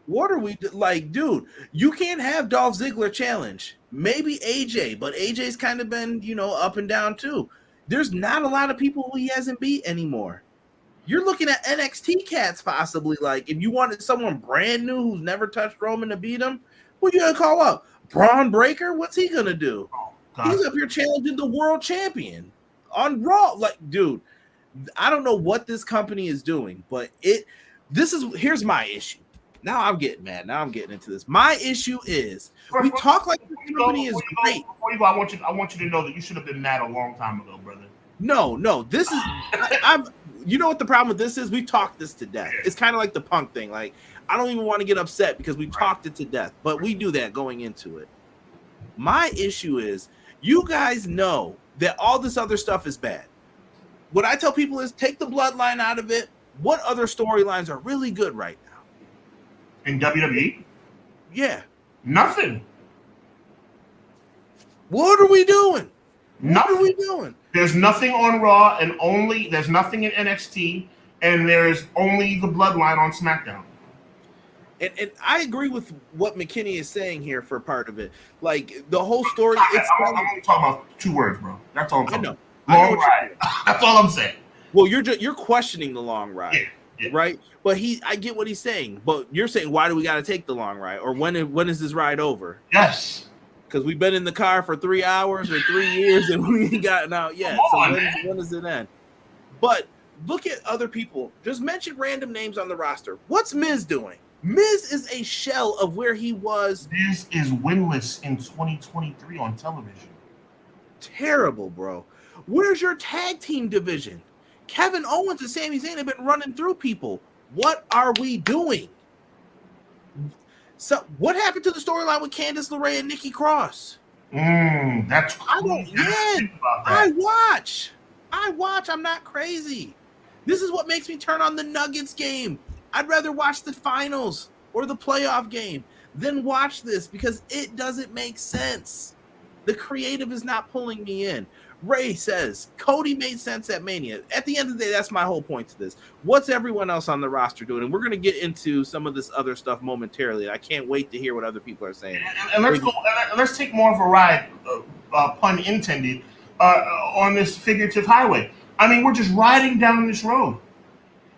What are we like, dude? You can't have Dolph Ziggler challenge. Maybe AJ, but AJ's kind of been, up and down too. There's not a lot of people who he hasn't beat anymore. You're looking at NXT cats possibly. Like, if you wanted someone brand new who's never touched Roman to beat him, who you gonna call up? Braun Breaker? What's he gonna do? He's up here challenging the world champion on Raw. Like, dude, I don't know what this company is doing, but here's my issue. Now I'm getting mad. Now I'm getting into this. My issue is we talk like this company is great. Before you go, I want you to know that you should have been mad a long time ago, brother. No. This is you know what the problem with this is? We talked this to death. It's kind of like the Punk thing. Like, I don't even want to get upset because we talked it to death, but we do that going into it. My issue is you guys know that all this other stuff is bad. What I tell people is take the bloodline out of it. What other storylines are really good right now? In WWE? Yeah. Nothing. What are we doing? Nothing. What are we doing? There's nothing on Raw, and there's nothing in NXT, and there's only the Bloodline on SmackDown. And I agree with what McKinney is saying here for part of it. Like the whole story. I'm only talking about 2 words, bro. That's all I'm talking about. I know Long ride. That's all I'm saying. Well, you're questioning the long ride, yeah. right? But I get what he's saying. But you're saying, why do we got to take the long ride, or when is this ride over? Yes. Because we've been in the car for 3 hours or 3 years and we ain't gotten out yet. So when does it end? But look at other people. Just mention random names on the roster. What's Miz doing? Miz is a shell of where he was. Miz is winless in 2023 on television. Terrible, bro. Where's your tag team division? Kevin Owens and Sami Zayn have been running through people. What are we doing? So, what happened to the storyline with Candice LeRae and Nikki Cross? That's cool. I watch. I'm not crazy. This is what makes me turn on the Nuggets game. I'd rather watch the finals or the playoff game than watch this because it doesn't make sense. The creative is not pulling me in. Ray says Cody made sense at Mania. At the end of the day, that's my whole point to this. What's everyone else on the roster doing? And we're going to get into some of this other stuff momentarily. I can't wait to hear what other people are saying. And let's take more of a ride, pun intended, on this figurative highway. I mean, we're just riding down this road,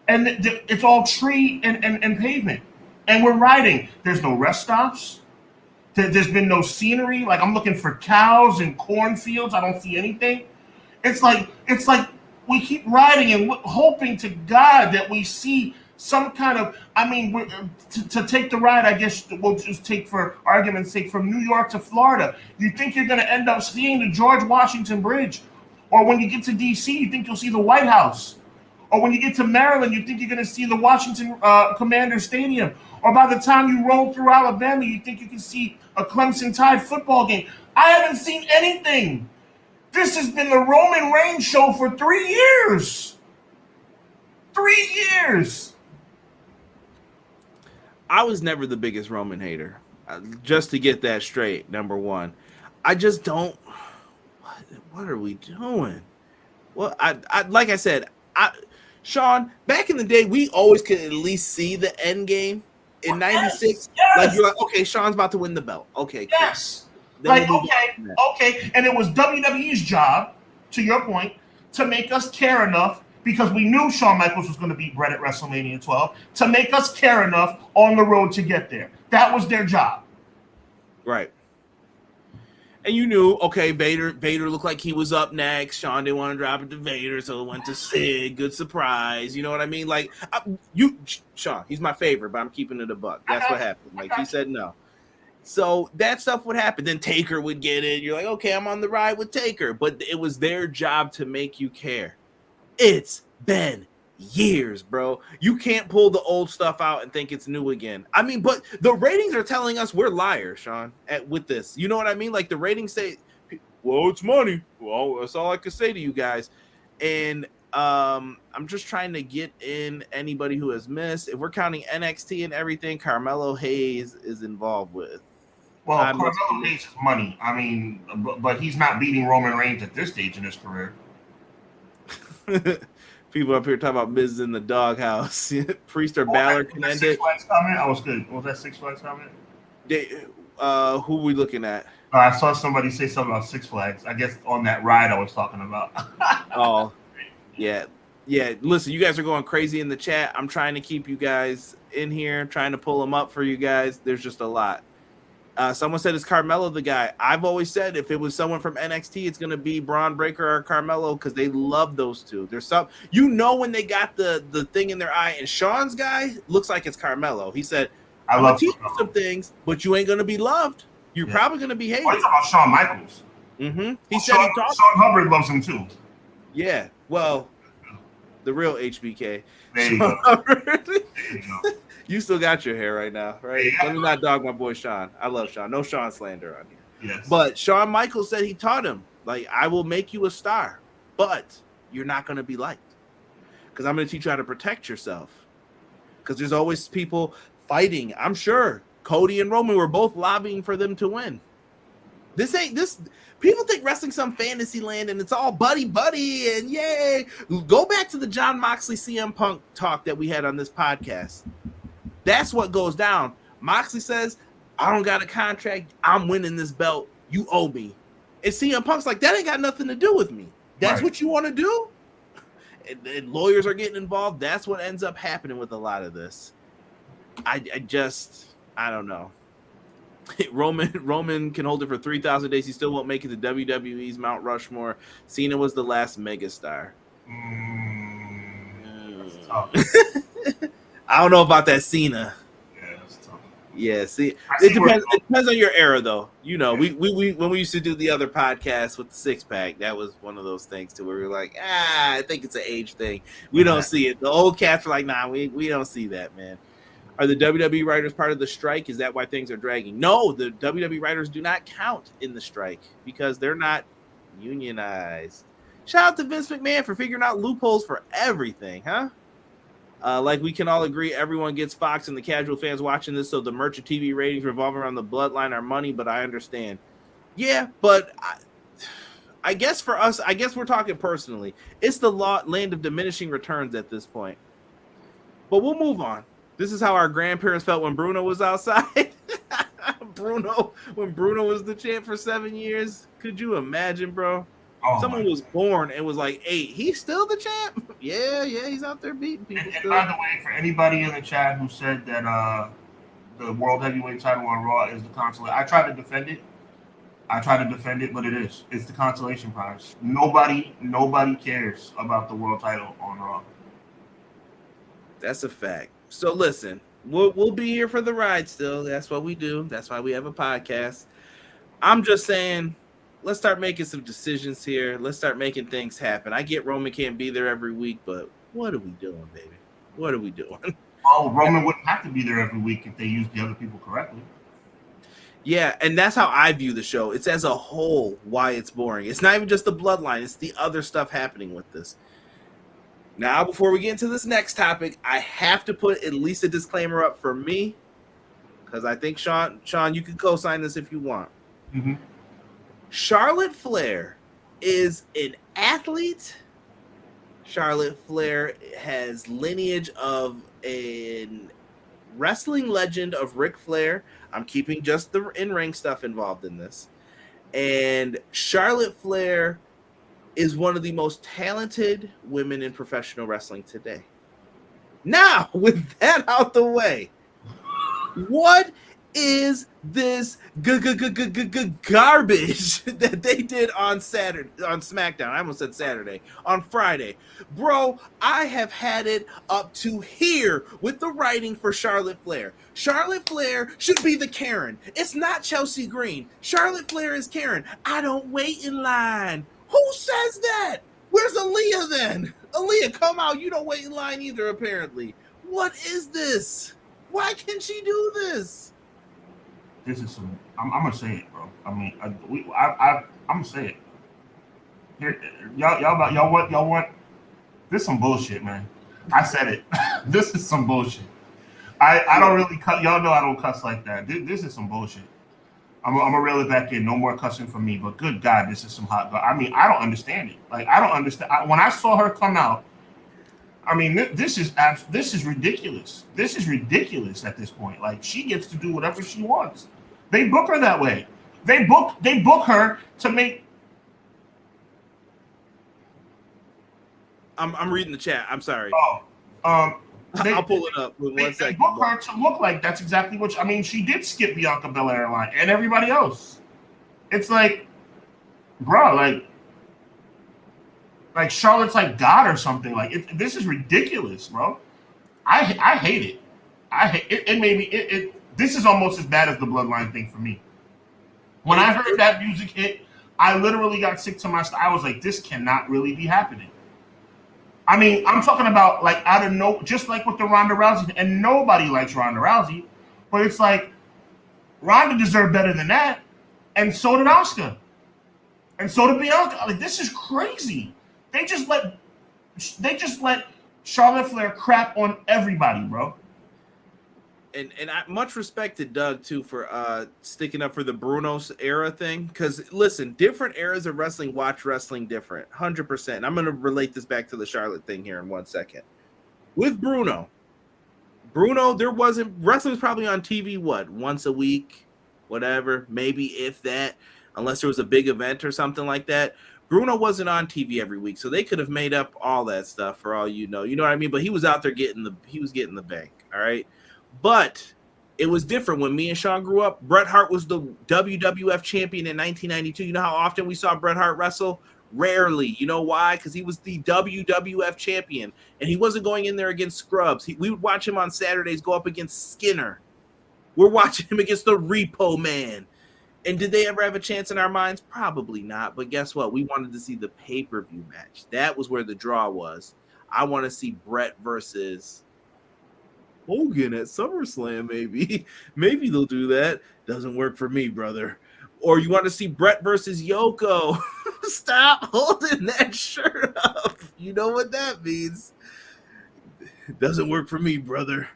and it's all tree and pavement, and we're riding. There's no rest stops. There's been no scenery. Like, I'm looking for cows and cornfields. I don't see anything. It's like we keep riding and hoping to God that we see some kind of. I mean, to take the ride, I guess we'll just take, for argument's sake, from New York to Florida. You think you're going to end up seeing the George Washington Bridge, or when you get to D.C., you think you'll see the White House, or when you get to Maryland, you think you're going to see the Washington Commander Stadium. Or by the time you roll through Alabama, you think you can see a Clemson Tide football game. I haven't seen anything. This has been the Roman Reigns show for 3 years. 3 years. I was never the biggest Roman hater. Just to get that straight, number one. I just don't. What are we doing? Well, I like I said, Sean, back in the day, we always could at least see the end game. In 96, yes. Like, you're like, okay, Sean's about to win the belt. Okay. Yes. Like, okay. And it was WWE's job, to your point, to make us care enough, because we knew Shawn Michaels was going to beat Bret at WrestleMania 12, to make us care enough on the road to get there. That was their job. Right. And you knew, okay, Vader looked like he was up next. Sean didn't want to drop it to Vader, so it went to Sid. Good surprise. You know what I mean? Like, Sean, he's my favorite, but I'm keeping it a buck. That's what happened. Like, he said no. So that stuff would happen. Then Taker would get it. You're like, okay, I'm on the ride with Taker. But it was their job to make you care. It's been years, bro. You can't pull the old stuff out and think it's new again. I mean, but the ratings are telling us we're liars, Sean, with this. You know what I mean? Like, the ratings say, well, it's money. Well, that's all I can say to you guys. And I'm just trying to get in anybody who has missed. If we're counting NXT and everything, Carmelo Hayes is involved with. Well, Carmelo Hayes is money. I mean, but he's not beating Roman Reigns at this stage in his career. People up here talking about Miz in the doghouse. Priest or Balor can end it. Six Flags comment? I was good. What was that Six Flags comment? Who are we looking at? I saw somebody say something about Six Flags. I guess on that ride I was talking about. Oh, yeah. Listen, you guys are going crazy in the chat. I'm trying to keep you guys in here, trying to pull them up for you guys. There's just a lot. Someone said, is Carmelo the guy? I've always said if it was someone from NXT, it's going to be Braun Breaker or Carmelo, because they love those two. There's some, when they got the thing in their eye, and Sean's guy looks like it's Carmelo. He said, I'm going to teach you some things, but you ain't going to be loved. You're probably going to be hated. What are you talking about Shawn Michaels? Mm-hmm. Shawn Hubbard loves him too. Yeah, well, the real HBK. There you go. You still got your hair right now, right? Yeah. Let me not dog my boy Sean. I love Sean. No Sean slander on here. Yes. But Shawn Michaels said he taught him, like, I will make you a star, but you're not going to be liked, because I'm going to teach you how to protect yourself, because there's always people fighting. I'm sure Cody and Roman were both lobbying for them to win. This people think wrestling some fantasy land and it's all buddy and yay. Go back to the Jon Moxley CM Punk talk that we had on this podcast. That's what goes down. Moxley says, I don't got a contract. I'm winning this belt. You owe me. And CM Punk's like, that ain't got nothing to do with me. That's what you want to do? And lawyers are getting involved. That's what ends up happening with a lot of this. I don't know. Roman can hold it for 3,000 days. He still won't make it to WWE's Mount Rushmore. Cena was the last megastar. I don't know about that Cena. Yeah, that's tough. Yeah, see, it depends on your era, though. You know, we when we used to do the other podcast with the six pack, that was one of those things too, where we were like, I think it's an age thing. We don't see it. The old cats are like, nah, we don't see that, man. Are the WWE writers part of the strike? Is that why things are dragging? No, the WWE writers do not count in the strike because they're not unionized. Shout out to Vince McMahon for figuring out loopholes for everything, huh? Like we can all agree, everyone gets Fox and the casual fans watching this, so the merchant TV ratings revolve around the bloodline are money, but I understand. Yeah, but I guess for us, I guess we're talking personally. It's the land of diminishing returns at this point. But we'll move on. This is how our grandparents felt when Bruno was outside. When Bruno was the champ for 7 years. Could you imagine, bro? Oh, someone was born and was like, 8. He's still the champ? Yeah, he's out there beating people. And by the way, for anybody in the chat who said that the World Heavyweight title on Raw is the consolation, I tried to defend it. But it is. It's the consolation prize. Nobody cares about the world title on Raw. That's a fact. So listen, we'll be here for the ride still. That's what we do. That's why we have a podcast. I'm just saying, let's start making some decisions here. Let's start making things happen. I get Roman can't be there every week, but what are we doing, baby? What are we doing? Oh, Roman wouldn't have to be there every week if they used the other people correctly. Yeah, and that's how I view the show. It's as a whole why it's boring. It's not even just the bloodline. It's the other stuff happening with this. Now, before we get into this next topic, I have to put at least a disclaimer up for me, because I think, Sean, you can co-sign this if you want. Mm-hmm. Charlotte Flair is an athlete. Charlotte Flair has lineage of a wrestling legend of Ric Flair. I'm keeping just the in-ring stuff involved in this. And Charlotte Flair is one of the most talented women in professional wrestling today. Now, with that out the way, what is this garbage that they did on SmackDown? I almost said Saturday. On Friday. Bro, I have had it up to here with the writing for Charlotte Flair. Charlotte Flair should be the Karen. It's not Chelsea Green. Charlotte Flair is Karen. I don't wait in line. Who says that? Where's Aaliyah then? Aaliyah, come out. You don't wait in line either, apparently. What is this? Why can she do this? This is some. I'm gonna say it, bro. I mean, I'm gonna say it. Here, y'all want? This is some bullshit, man. I said it. This is some bullshit. I don't really cut. Y'all know I don't cuss like that. This is some bullshit. I'm gonna reel it back in. No more cussing from me. But good God, this is some hot. I mean, I don't understand it. Like, I don't understand. When I saw her come out, I mean, this is ridiculous. This is ridiculous at this point. Like, she gets to do whatever she wants. They book her that way. They book her to make. I'm reading the chat. I'm sorry. I'll pull it up with 1 second. They book her to look like that's exactly what. I mean, she did skip Bianca Belair line and everybody else. It's like, bro, like Charlotte's like God or something. Like, this is ridiculous, bro. I hate it. I hate it. It made me. This is almost as bad as the Bloodline thing for me. When I heard that music hit, I literally got sick to my stomach. I was like, this cannot really be happening. I mean, I'm talking about like out of no, just like with the Ronda Rousey, and nobody likes Ronda Rousey, but it's like Ronda deserved better than that, and so did Asuka, and so did Bianca. Like, this is crazy. They just let Charlotte Flair crap on everybody, bro. And I much respect to Doug too for sticking up for the Bruno's era thing. Because listen, different eras of wrestling watch wrestling different, 100%. I'm gonna relate this back to the Charlotte thing here in 1 second. With Bruno, Bruno, there wasn't wrestling was probably on TV once a week, whatever, maybe if that, unless there was a big event or something like that. Bruno wasn't on TV every week, so they could have made up all that stuff for all you know. You know what I mean? But he was out there getting the bank, all right? But it was different when me and Sean grew up. Bret Hart was the WWF champion in 1992. You know how often we saw Bret Hart wrestle? Rarely. You know why? Because he was the WWF champion, and he wasn't going in there against scrubs. We would watch him on Saturdays go up against Skinner. We're watching him against the Repo Man. And did they ever have a chance in our minds? Probably not. But guess what? We wanted to see the pay-per-view match. That was where the draw was. I want to see Bret versus Hogan at SummerSlam, maybe. Maybe they'll do that. Doesn't work for me, brother. Or you want to see Bret versus Yoko. Stop holding that shirt up. You know what that means. Doesn't work for me, brother.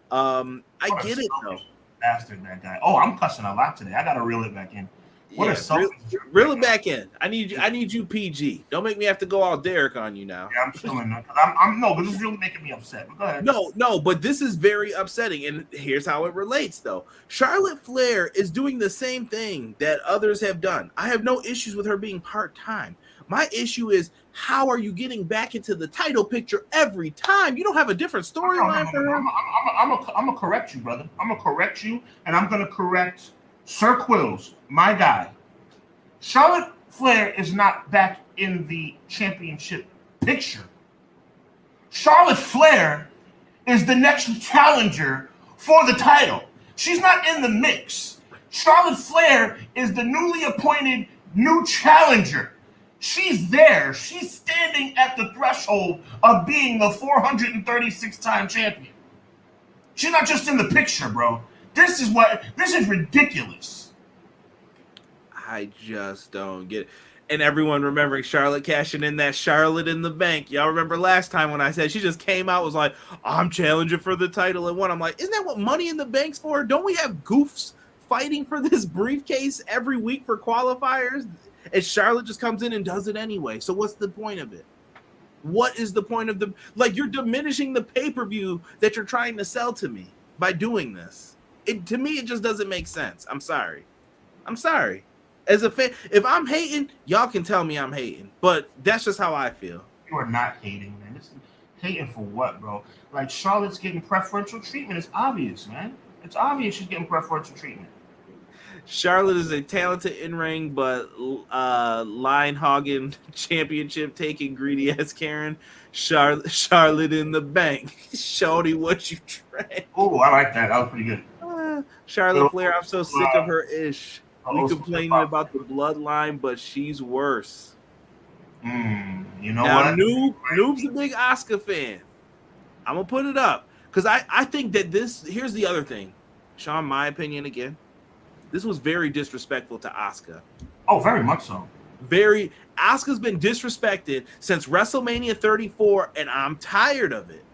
I get it, though. Bastard, that guy. Oh, I'm cussing a lot today. I gotta reel it back in. Reel it back in. I need you PG. Don't make me have to go all Derek on you now. Yeah, I'm chilling. But this is really making me upset. But go ahead. No, but this is very upsetting, and here's how it relates, though. Charlotte Flair is doing the same thing that others have done. I have no issues with her being part-time. My issue is, how are you getting back into the title picture every time? You don't have a different storyline for her. I'm gonna correct you, brother. I'm gonna correct you, and I'm gonna correct Sir Quills, my guy. Charlotte Flair is not back in the championship picture. Charlotte Flair is the next challenger for the title. She's not in the mix. Charlotte Flair is the newly appointed new challenger. She's there. She's standing at the threshold of being the 436-time champion. She's not just in the picture, bro. This is ridiculous. I just don't get it. And everyone remembering Charlotte cashing in that Charlotte in the bank. Y'all remember last time when I said she just came out, was like, I'm challenging for the title and won. I'm like, isn't that what Money in the Bank's for? Don't we have goofs fighting for this briefcase every week for qualifiers? And Charlotte just comes in and does it anyway. So what's the point of it? What is the point of you're diminishing the pay-per-view that you're trying to sell to me by doing this. To me, it just doesn't make sense. I'm sorry. As a fan, if I'm hating, y'all can tell me I'm hating, but that's just how I feel. You are not hating, man. This is hating for what, bro? Like, Charlotte's getting preferential treatment. It's obvious, man. It's obvious she's getting preferential treatment. Charlotte is a talented in-ring, but line-hogging, championship-taking, greedy-ass Karen. Charlotte in the bank. Shawty, what you drank. Oh, I like that. That was pretty good. Charlotte Flair, I'm so sick of her ish. We complaining about the bloodline, but she's worse. You know now, what? Noob's a big Asuka fan. I'm going to put it up. Because I think that here's the other thing. Sean, my opinion again. This was very disrespectful to Asuka. Oh, very much so. Asuka's been disrespected since WrestleMania 34, and I'm tired of it.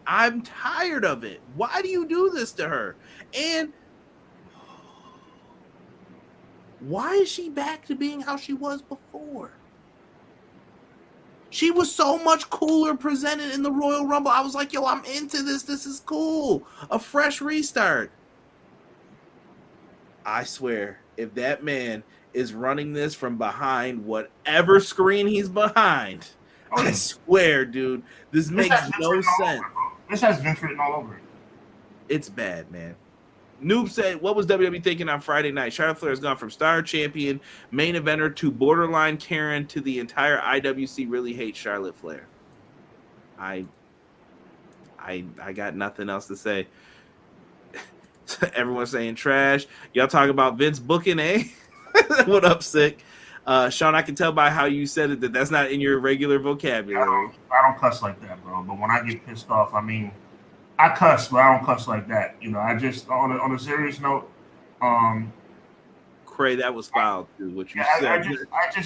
Why do you do this to her? And why is she back to being how she was before? She was so much cooler presented in the Royal Rumble. I was like, yo, I'm into this. This is cool. A fresh restart. I swear, if that man is running this from behind whatever screen he's behind, I swear, dude, this makes no sense. This has Vince written all over it. It's bad, man. Noob said, what was WWE thinking on Friday night? Charlotte Flair has gone from star champion, main eventer, to borderline Karen, to the entire IWC really hates Charlotte Flair. I got nothing else to say. Everyone's saying trash. Y'all talking about Vince booking, eh? What up, sick? Sean, I can tell by how you said it that that's not in your regular vocabulary. I don't cuss like that, bro. But when I get pissed off, I mean, I cuss, but I don't cuss like that. You know, I just on a serious note. Cray, that was foul, dude. What you said.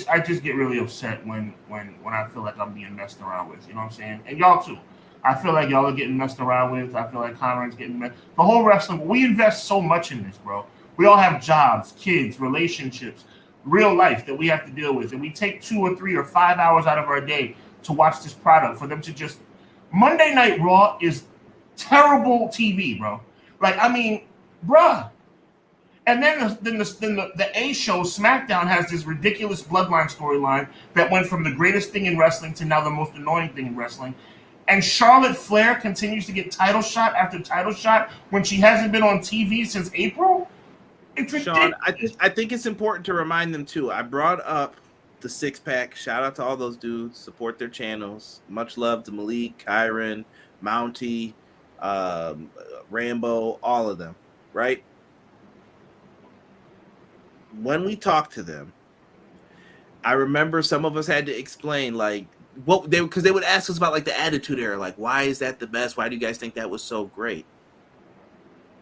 I just get really upset when I feel like I'm being messed around with. You know what I'm saying? And y'all too. I feel like y'all are getting messed around with. I feel like Conrad's getting messed. The whole wrestling, we invest so much in this, bro. We all have jobs, kids, relationships, real life that we have to deal with. And we take 2 or 3 or 5 hours out of our day to watch this product for them to just. Monday Night Raw is Terrible TV, bro. Like, I mean, bruh. And then the A show, SmackDown, has this ridiculous Bloodline storyline that went from the greatest thing in wrestling to now the most annoying thing in wrestling. And Charlotte Flair continues to get title shot after title shot when she hasn't been on TV since April. It's ridiculous. Sean, I think it's important to remind them too. I brought up the 6-pack. Shout out to all those dudes. Support their channels. Much love to Malik, Kyron, Mountie, Rambo, all of them. Right? When we talked to them, I remember some of us had to explain like what they, because they would ask us about like the Attitude Era, like why is that the best? Why do you guys think that was so great?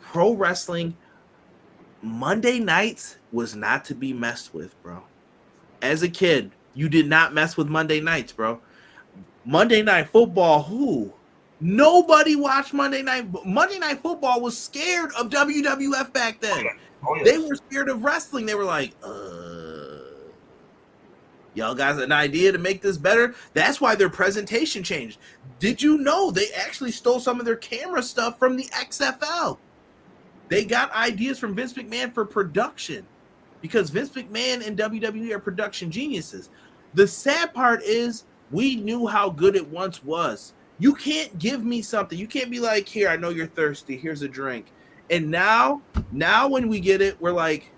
Pro wrestling Monday nights was not to be messed with, bro. As a kid, you did not mess with Monday nights, bro. Monday Night Football, who? Nobody watched Monday Night. Monday Night Football was scared of WWF back then. Oh, yes. They were scared of wrestling. They were like, y'all got an idea to make this better? That's why their presentation changed. Did you know they actually stole some of their camera stuff from the XFL? They got ideas from Vince McMahon for production because Vince McMahon and WWE are production geniuses. The sad part is we knew how good it once was. You can't give me something. You can't be like, here, I know you're thirsty. Here's a drink. And now when we get it, we're like,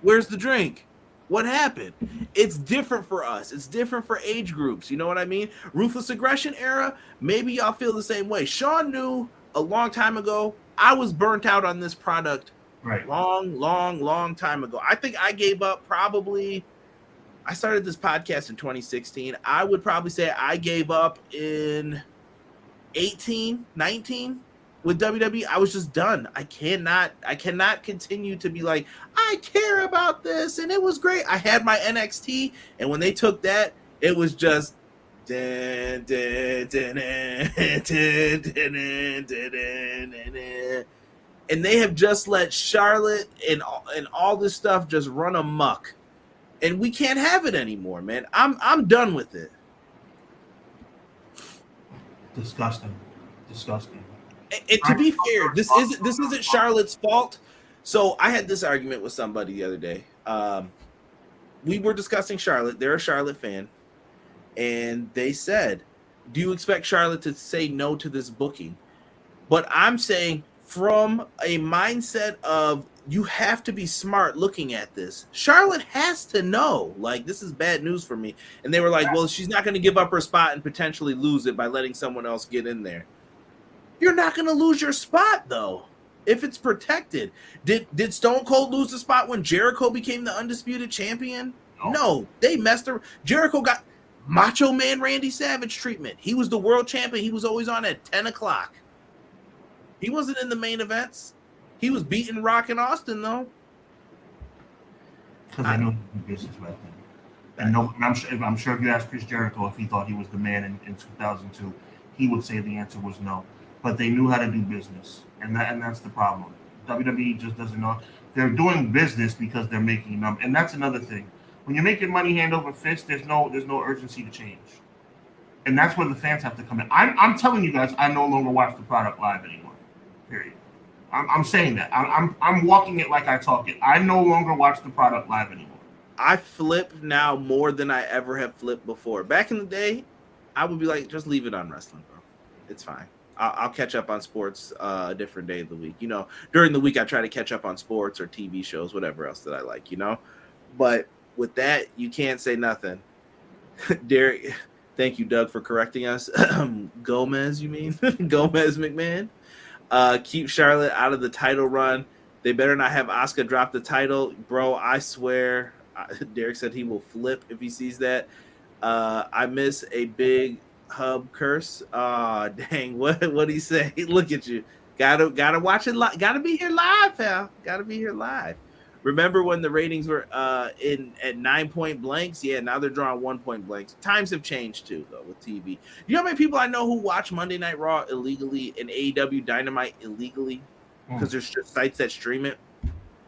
where's the drink? What happened? It's different for us. It's different for age groups. You know what I mean? Ruthless Aggression era, maybe y'all feel the same way. Sean knew a long time ago I was burnt out on this product. Right. Long time ago. I think I gave up probably, I started this podcast in 2016. I would probably say I gave up in 18, 19 with WWE. I was just done. I cannot continue to be like, I care about this and it was great. I had my NXT, and when they took that, it was just and they have just let Charlotte and all this stuff just run amok, and we can't have it anymore, man. I'm done with it. Disgusting. And to be fair, this isn't Charlotte's fault. So I had this argument with somebody the other day. We were discussing Charlotte. They're a Charlotte fan. And they said, do you expect Charlotte to say no to this booking? But I'm saying from a mindset of you have to be smart looking at this. Charlotte has to know, like, this is bad news for me. And they were like, well, she's not going to give up her spot and potentially lose it by letting someone else get in there. You're not going to lose your spot, though, if it's protected. Did Stone Cold lose the spot when Jericho became the undisputed champion? No, they messed her. Jericho got Macho Man Randy Savage treatment. He was the world champion. He was always on at 10 o'clock. He wasn't in the main events. He was beating Rock and Austin, though. Because I know the business back then. And no, I'm sure if you asked Chris Jericho if he thought he was the man in 2002, he would say the answer was no. But they knew how to do business, and that's the problem. WWE just doesn't know. They're doing business because they're making them, and that's another thing. When you're making money hand over fist, there's no urgency to change, and that's where the fans have to come in. I'm telling you guys, I no longer watch the product live anymore. Period. I'm saying that. I'm walking it like I talk it. I no longer watch the product live anymore. I flip now more than I ever have flipped before. Back in the day, I would be like, just leave it on wrestling, bro. It's fine. I'll catch up on sports a different day of the week. You know, during the week, I try to catch up on sports or TV shows, whatever else that I like, you know. But with that, you can't say nothing. Derek, thank you, Doug, for correcting us. Gomez, you mean? Gomez McMahon. Keep Charlotte out of the title run. They better not have Asuka drop the title. Bro, I swear. Derek said he will flip if he sees that. I miss a big hub curse. Dang, what he say? Look at you. Gotta watch it live. Gotta be here live, pal. Gotta be here live. Remember when the ratings were at 9-point blanks? Yeah, now they're drawing 1-point blanks. Times have changed too, though, with TV. You know how many people I know who watch Monday Night Raw illegally and AEW Dynamite illegally? Because there's just sites that stream it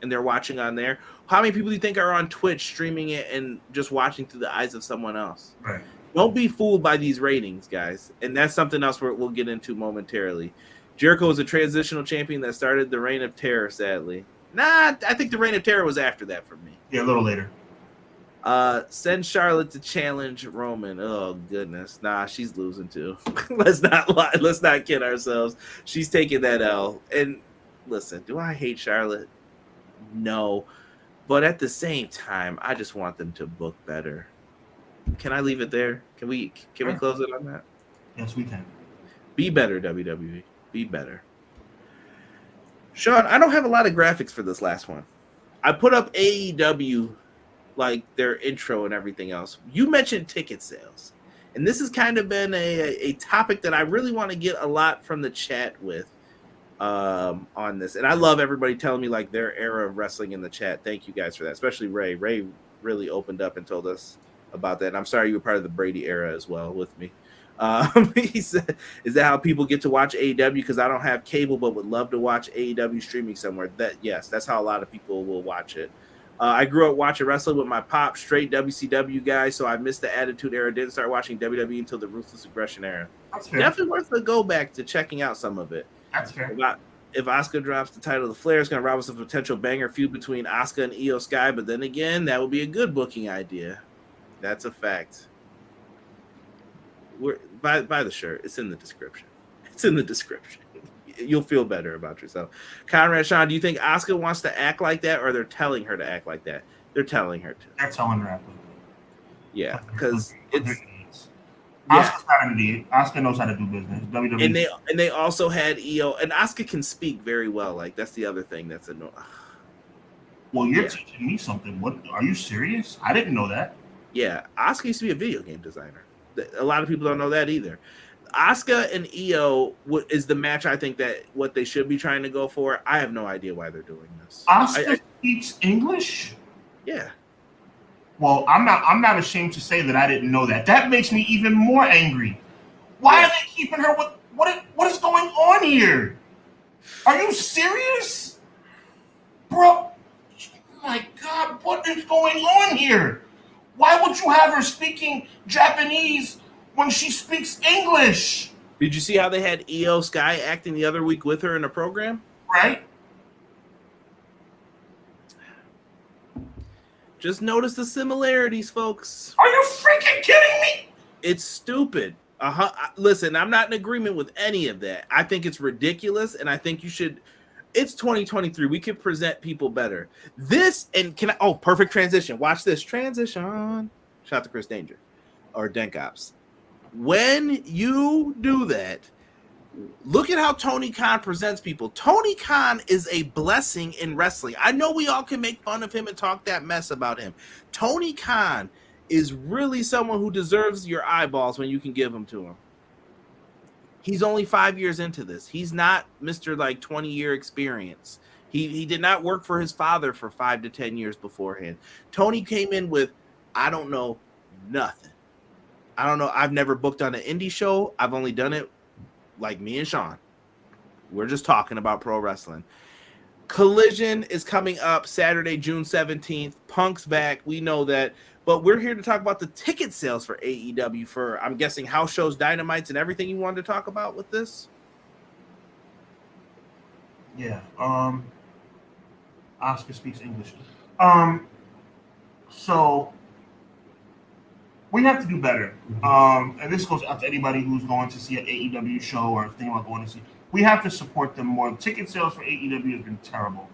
and they're watching on there. How many people do you think are on Twitch streaming it and just watching through the eyes of someone else? Right. Don't be fooled by these ratings, guys. And that's something else we'll get into momentarily. Jericho was a transitional champion that started the Reign of Terror, sadly. Nah, I think the Reign of Terror was after that for me. Yeah, a little later. Send Charlotte to challenge Roman. Oh goodness, nah, she's losing too. Let's not lie. Let's not kid ourselves. She's taking that L. And listen, do I hate Charlotte? No, but at the same time, I just want them to book better. Can I leave it there? Can we close it on that? Yes, we can. Be better, WWE. Be better. Sean, I don't have a lot of graphics for this last one. I put up AEW, like their intro and everything else. You mentioned ticket sales. And this has kind of been a topic that I really want to get a lot from the chat with on this. And I love everybody telling me like their era of wrestling in the chat. Thank you guys for that, especially Ray. Ray really opened up and told us about that. And I'm sorry you were part of the Brady era as well with me. He said, is that how people get to watch AEW? Because I don't have cable, but would love to watch AEW streaming somewhere. Yes, that's how a lot of people will watch it. I grew up watching wrestling with my pop, straight WCW guy, so I missed the Attitude Era. Didn't start watching WWE until the Ruthless Aggression era. That's fair. Definitely worth a go back to checking out some of it. That's fair. If Asuka drops the title to Flair, it's going to rob us of a potential banger feud between Asuka and Io Sky, but then again, that would be a good booking idea. That's a fact. Buy the shirt. It's in the description. It's in the description. You'll feel better about yourself. Conrad, Sean, do you think Asuka wants to act like that, or they're telling her to act like that? They're telling her to. They're telling her to act like that. Yeah, because it's Asuka's not an idiot. Asuka knows how to do business. WWE. And they also had Io, and Asuka can speak very well. Like that's the other thing that's annoying. Well, you're teaching me something. What? Are you serious? I didn't know that. Yeah, Asuka used to be a video game designer. A lot of people don't know that either. Asuka and Io is the match I think that what they should be trying to go for. I have no idea why they're doing this. Asuka speaks English? Yeah. Well, I'm not ashamed to say that I didn't know that. That makes me even more angry. Why are they keeping her with what is going on here? Are you serious? Bro, oh my God, what is going on here? Why would you have her speaking Japanese when she speaks English? Did you see how they had Io Sky acting the other week with her in a program? Right. Just notice the similarities, folks. Are you freaking kidding me? It's stupid. Listen, I'm not in agreement with any of that. I think it's ridiculous, and I think you should. It's 2023. We could present people better. This and perfect transition. Watch this transition. Shout out to Chris Danger or Denkops. When you do that, look at how Tony Khan presents people. Tony Khan is a blessing in wrestling. I know we all can make fun of him and talk that mess about him. Tony Khan is really someone who deserves your eyeballs when you can give them to him. He's only 5 years into this. He's not Mr. 20-year experience. He did not work for his father for 5 to 10 years beforehand. Tony came in with, I don't know nothing. I don't know. I've never booked on an indie show. I've only done it like me and Sean. We're just talking about pro wrestling. Collision is coming up Saturday, June 17th. Punk's back. We know that. But we're here to talk about the ticket sales for AEW for, I'm guessing, house shows, dynamites, and everything you wanted to talk about with this? Yeah. Oscar speaks English. So we have to do better. And this goes out to anybody who's going to see an AEW show or thinking about going to see. We have to support them more. Ticket sales for AEW have been terrible.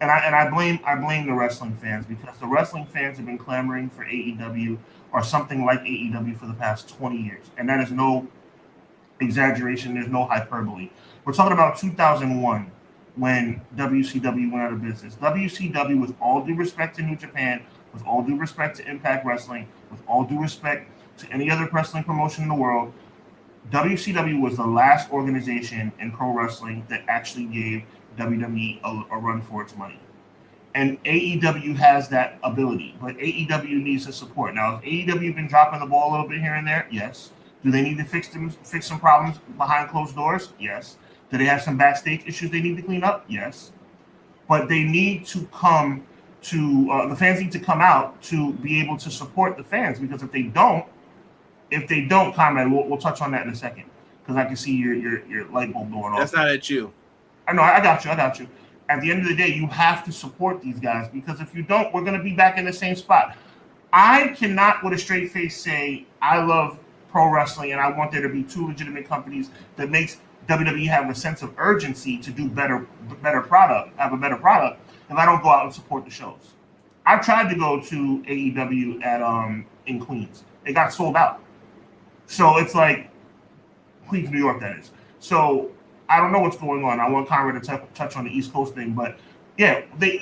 And I blame the wrestling fans, because the wrestling fans have been clamoring for AEW or something like AEW for the past 20 years. And that is no exaggeration. There's no hyperbole. We're talking about 2001 when WCW went out of business. WCW, with all due respect to New Japan, with all due respect to Impact Wrestling, with all due respect to any other wrestling promotion in the world, WCW was the last organization in pro wrestling that actually gave WWE a run for its money. And AEW has that ability, but AEW needs the support. Now, has AEW been dropping the ball a little bit here and there? Yes. Do they need to fix some problems behind closed doors? Yes. Do they have some backstage issues they need to clean up? Yes. But they need to come to the fans need to come out to be able to support the fans, because if they don't, if they don't, Conrad, we'll touch on that in a second because I can see your light bulb going off. That's not at you. I know. I got you. At the end of the day, you have to support these guys because if you don't, we're going to be back in the same spot. I cannot, with a straight face, say I love pro wrestling and I want there to be two legitimate companies that makes WWE have a sense of urgency to do better product, have a better product, if I don't go out and support the shows. I tried to go to AEW at in Queens. It got sold out. So it's like Queens, New York, that is. So I don't know what's going on. I want Conrad to touch on the East Coast thing, but yeah, the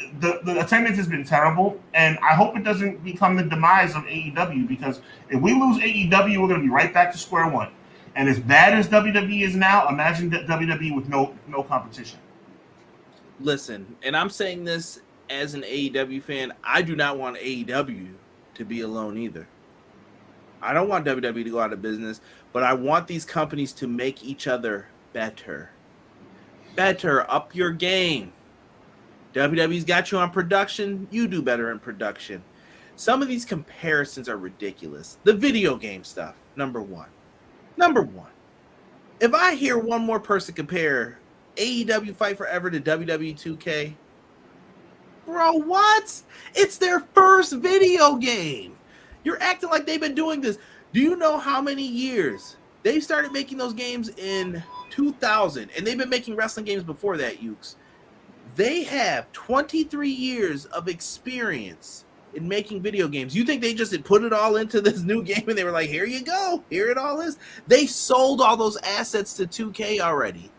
attendance has been terrible, and I hope it doesn't become the demise of AEW because if we lose AEW, we're going to be right back to square one. And as bad as WWE is now, imagine WWE with no competition. Listen, and I'm saying this as an AEW fan, I do not want AEW to be alone either. I don't want WWE to go out of business, but I want these companies to make each other better. Better, up your game. WWE's got you on production, you do better in production. Some of these comparisons are ridiculous. The video game stuff, number one. If I hear one more person compare AEW Fight Forever to WWE 2K, bro, what? It's their first video game. You're acting like they've been doing this. Do you know how many years? They started making those games in 2000, and they've been making wrestling games before that, Ukes. They have 23 years of experience in making video games. You think they just put it all into this new game and they were like, here you go, here it all is? They sold all those assets to 2K already.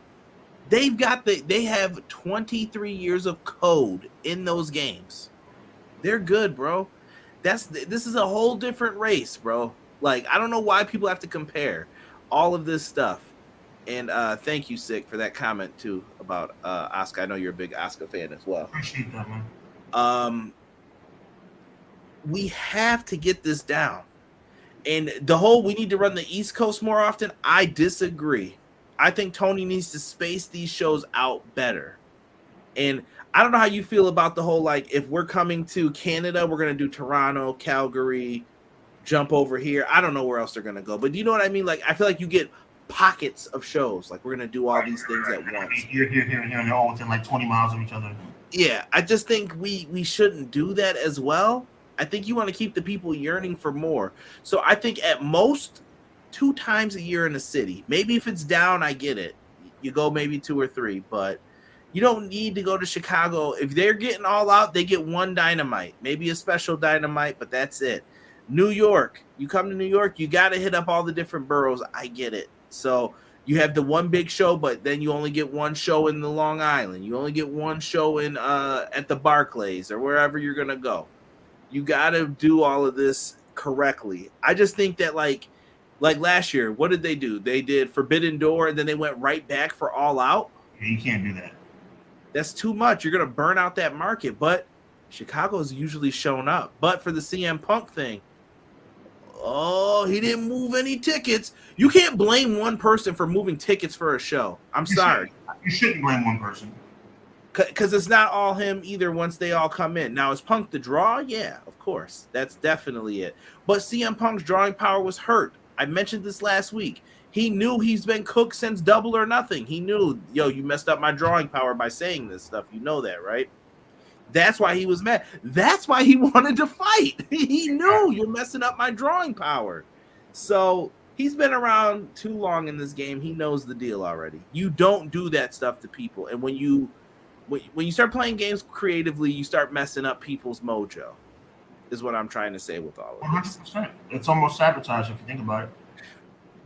They have 23 years of code in those games. They're good, bro. This is a whole different race, bro. Like, I don't know why people have to compare all of this stuff. And thank you, Sick, for that comment too about Asuka. I know you're a big Asuka fan as well. Appreciate that, man. We have to get this down. And the whole we need to run the East Coast more often, I disagree. I think Tony needs to space these shows out better. And I don't know how you feel about the whole, like, if we're coming to Canada, we're going to do Toronto, Calgary, jump over here. I don't know where else they're going to go. But do you know what I mean? Like, I feel like you get pockets of shows. Like, we're going to do all these things at once. Here, and they're all within like 20 miles of each other. Yeah, I just think we shouldn't do that as well. I think you want to keep the people yearning for more. So I think at most 2 times a year in a city. Maybe if it's down, I get it. You go maybe 2 or 3, but you don't need to go to Chicago. If they're getting all out, they get one Dynamite, maybe a special Dynamite, but that's it. New York, you come to New York, you got to hit up all the different boroughs. I get it. So you have the one big show, but then you only get one show in the Long Island. You only get one show in at the Barclays or wherever you're going to go. You got to do all of this correctly. I just think that like last year, what did they do? They did Forbidden Door, and then they went right back for All Out. Yeah, you can't do that. That's too much. You're going to burn out that market. But Chicago's usually shown up. But for the CM Punk thing, he didn't move any tickets. You can't blame one person for moving tickets for a show. I'm sorry. You shouldn't blame one person. Because it's not all him either once they all come in. Now, is Punk the draw? Yeah, of course. That's definitely it. But CM Punk's drawing power was hurt. I mentioned this last week. He knew he's been cooked since Double or Nothing. He knew, you messed up my drawing power by saying this stuff. You know that, right? That's why he was mad. That's why he wanted to fight. He knew you're messing up my drawing power. So he's been around too long in this game. He knows the deal already. You don't do that stuff to people. And when you start playing games creatively, you start messing up people's mojo, is what I'm trying to say with all of this. 100%. It's almost sabotage if you think about it.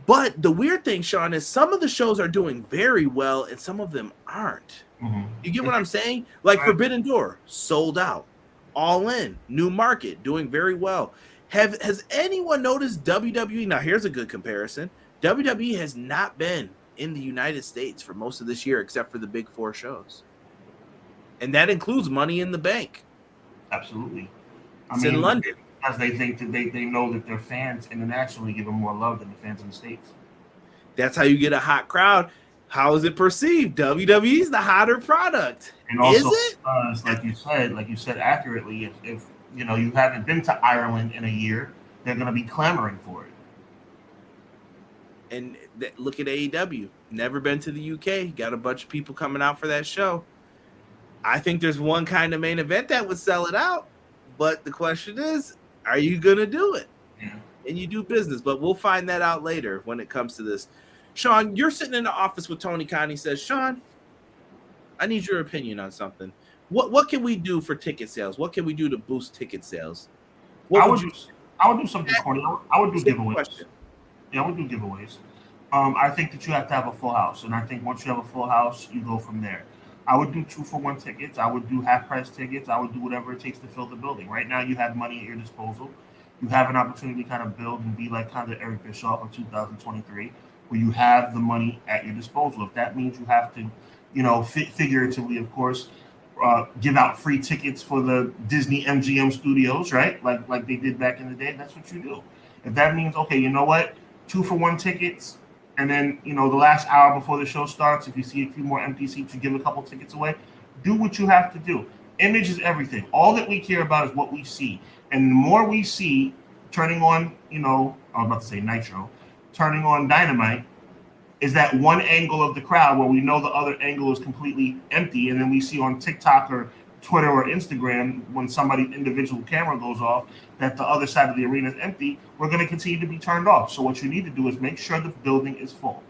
But the weird thing, Sean, is some of the shows are doing very well and some of them aren't. Mm-hmm. You get what I'm saying? Like Forbidden Door, sold out. All In, new market, doing very well. Has anyone noticed WWE? Now, here's a good comparison. WWE has not been in the United States for most of this year except for the big 4 shows. And that includes Money in the Bank. Absolutely. It's in London. Because they think that they know that their fans internationally give them more love than the fans in the States. That's how you get a hot crowd. How is it perceived? WWE's the hotter product. And also, is it? Like you said accurately, if you haven't been to Ireland in a year, they're going to be clamoring for it. And look at AEW. Never been to the UK. Got a bunch of people coming out for that show. I think there's one kind of main event that would sell it out. But the question is, are you going to do it? Yeah. And you do business. But we'll find that out later when it comes to this. Sean, you're sitting in the office with Tony Khan. He says, Sean, I need your opinion on something. What can we do for ticket sales? What can we do to boost ticket sales? I would do something corny. I would do giveaways. Question. Yeah, I would do giveaways. I think that you have to have a full house, and I think once you have a full house, you go from there. I would do 2-for-1 tickets. I would do half-price tickets. I would do whatever it takes to fill the building. Right now, you have money at your disposal. You have an opportunity to kind of build and be like kind of Eric Bischoff of 2023, where you have the money at your disposal. If that means you have to, figuratively, of course, give out free tickets for the Disney MGM studios, right? Like they did back in the day, that's what you do. If that means, okay, you know what? 2-for-1 tickets, and then, the last hour before the show starts, if you see a few more empty seats, you give a couple tickets away. Do what you have to do. Image is everything. All that we care about is what we see. And the more we see turning on, I was about to say Nitro, turning on Dynamite, is that one angle of the crowd where we know the other angle is completely empty, and then we see on TikTok or Twitter or Instagram when somebody's individual camera goes off that the other side of the arena is empty. We're going to continue to be turned off. So what you need to do is make sure the building is full.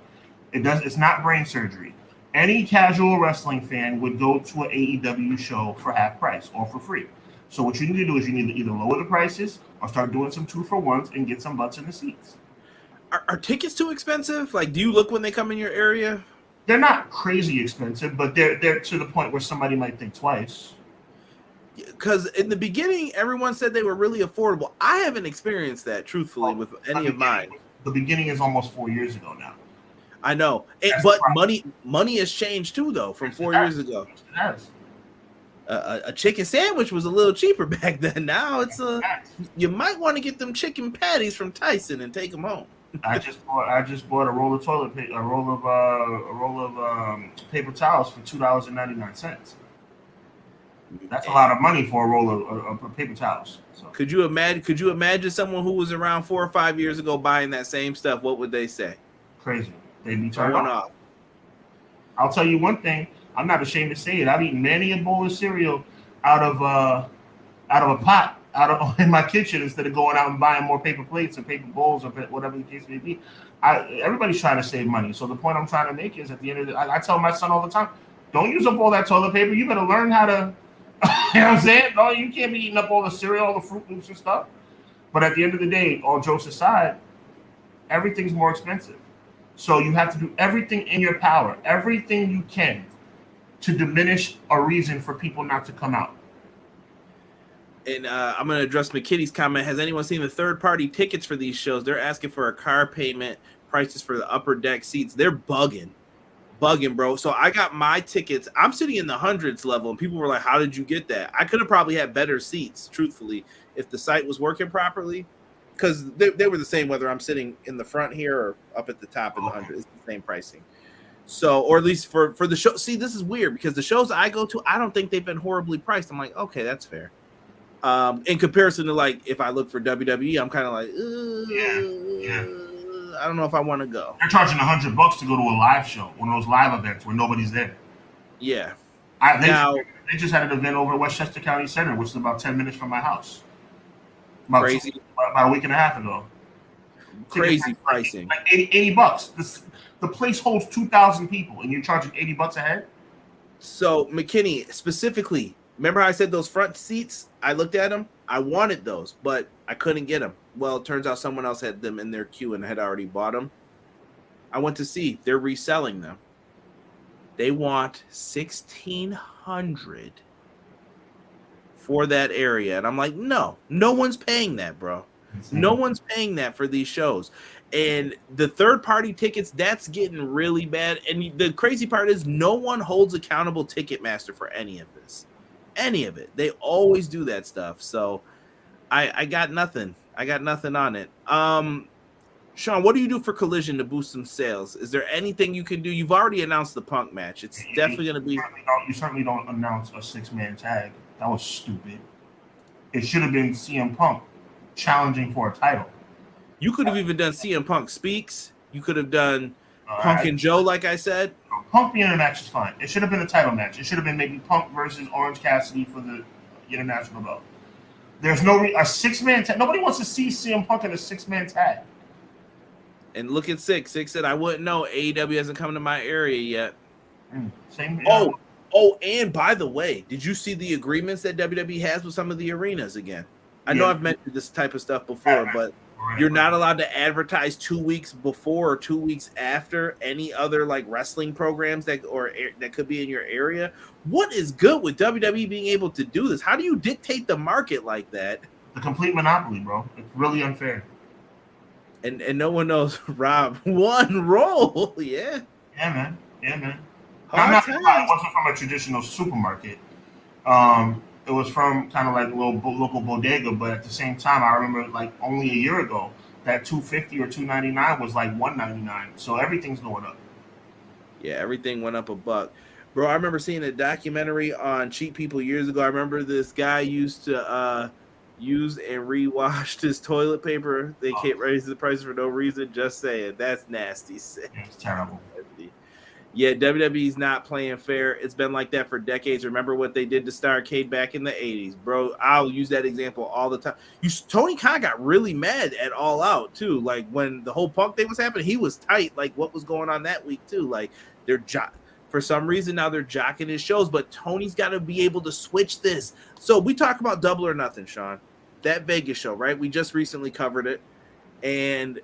It's not brain surgery. Any casual wrestling fan would go to an AEW show for half price or for free. So what you need to do is you need to either lower the prices or start doing some 2-for-1s and get some butts in the seats. Are tickets too expensive? Like, do you look when they come in your area? They're not crazy expensive, but they're to the point where somebody might think twice. Because in the beginning, everyone said they were really affordable. I haven't experienced that, truthfully, with any of mine. The beginning is almost 4 years ago now. I know, but money has changed too, though, from 4 years ago. It has. A chicken sandwich was a little cheaper back then. Now you might want to get them chicken patties from Tyson and take them home. I just bought a roll of toilet paper, a roll of paper towels for $2.99. That's a lot of money for a roll of paper towels. So. Could you imagine someone who was around 4 or 5 years ago buying that same stuff? What would they say? Crazy. They'd be turned off. I'll tell you one thing. I'm not ashamed to say it. I've eaten many a bowl of cereal out of a pot in my kitchen instead of going out and buying more paper plates and paper bowls or whatever the case may be. Everybody's trying to save money. So the point I'm trying to make is at the end of the day, I tell my son all the time, don't use up all that toilet paper. You better learn how to, you know what I'm saying? No, you can't be eating up all the cereal, all the Fruit Loops and stuff. But at the end of the day, all jokes aside, everything's more expensive. So you have to do everything in your power, everything you can to diminish a reason for people not to come out. And I'm going to address McKitty's comment. Has anyone seen the third-party tickets for these shows? They're asking for a car payment, prices for the upper deck seats. They're bugging, bro. So I got my tickets. I'm sitting in the hundreds level, and people were like, how did you get that? I could have probably had better seats, truthfully, if the site was working properly, because they were the same whether I'm sitting in the front here or up at the top in the hundreds. It's the same pricing. So, or at least for the show. See, this is weird because the shows I go to, I don't think they've been horribly priced. I'm like, okay, that's fair. In comparison to like if I look for WWE, I'm kind of like, I don't know if I want to go. They're charging $100 to go to a live show, one of those live events where nobody's there. Yeah. They just had an event over at Westchester County Center, which is about 10 minutes from my house. Crazy. About a week and a half ago. Crazy pricing. Like $80. The place holds 2,000 people, and you're charging $80 a head? So, McKinney, specifically, remember how I said those front seats? I looked at them. I wanted those, but I couldn't get them. Well, it turns out someone else had them in their queue and had already bought them. I went to see. They're reselling them. They want $1,600 for that area. And I'm like, no one's paying that, bro. No one's paying that for these shows. And the third-party tickets, that's getting really bad. And the crazy part is no one holds accountable Ticketmaster for any of this. Any of it. They always do that stuff. So I got nothing. I got nothing on it. Sean, what do you do for Collision to boost some sales? Is there anything you can do? You've already announced the Punk match. It's definitely going to be... You certainly don't announce a 6-man tag. That was stupid. It should have been CM Punk challenging for a title. You could have even done CM Punk Speaks You could have done All Punk right. and Joe, like I said. Punk being in a match is fine. It should have been a title match. It should have been maybe Punk versus Orange Cassidy for the international belt. There's no a 6-man tag. Nobody wants to see CM Punk in a 6-man tag. And look at Six. Six said, I wouldn't know. AEW hasn't come to my area yet. Same. And by the way, did you see the agreements that WWE has with some of the arenas again? I know I've mentioned this type of stuff before, but you're not allowed to advertise 2 weeks before or 2 weeks after any other like wrestling programs that could be in your area. What is good with WWE being able to do this? How do you dictate the market like that? The complete monopoly, bro. It's really unfair. And no one knows, Rob. One roll, yeah. Yeah, man. Hard I'm not times. it wasn't from a traditional supermarket. It was from kind of like a local bodega, but at the same time, I remember like only a year ago that $2.50 or $2.99 was like $1.99. So everything's going up. Yeah, everything went up $1. Bro, I remember seeing a documentary on cheap people years ago. I remember this guy used to use and rewashed his toilet paper. They can't raise the price for no reason. Just saying, that's nasty. Yeah, it's terrible. Yeah, WWE's not playing fair. It's been like that for decades. Remember what they did to Starrcade back in the 80s, bro. I'll use that example all the time. Tony Khan got really mad at All Out, too. Like, when the whole Punk thing was happening, he was tight, like what was going on that week, too. Like, for some reason, now they're jocking his shows, but Tony's got to be able to switch this. So we talk about Double or Nothing, Sean. That Vegas show, right? We just recently covered it. And,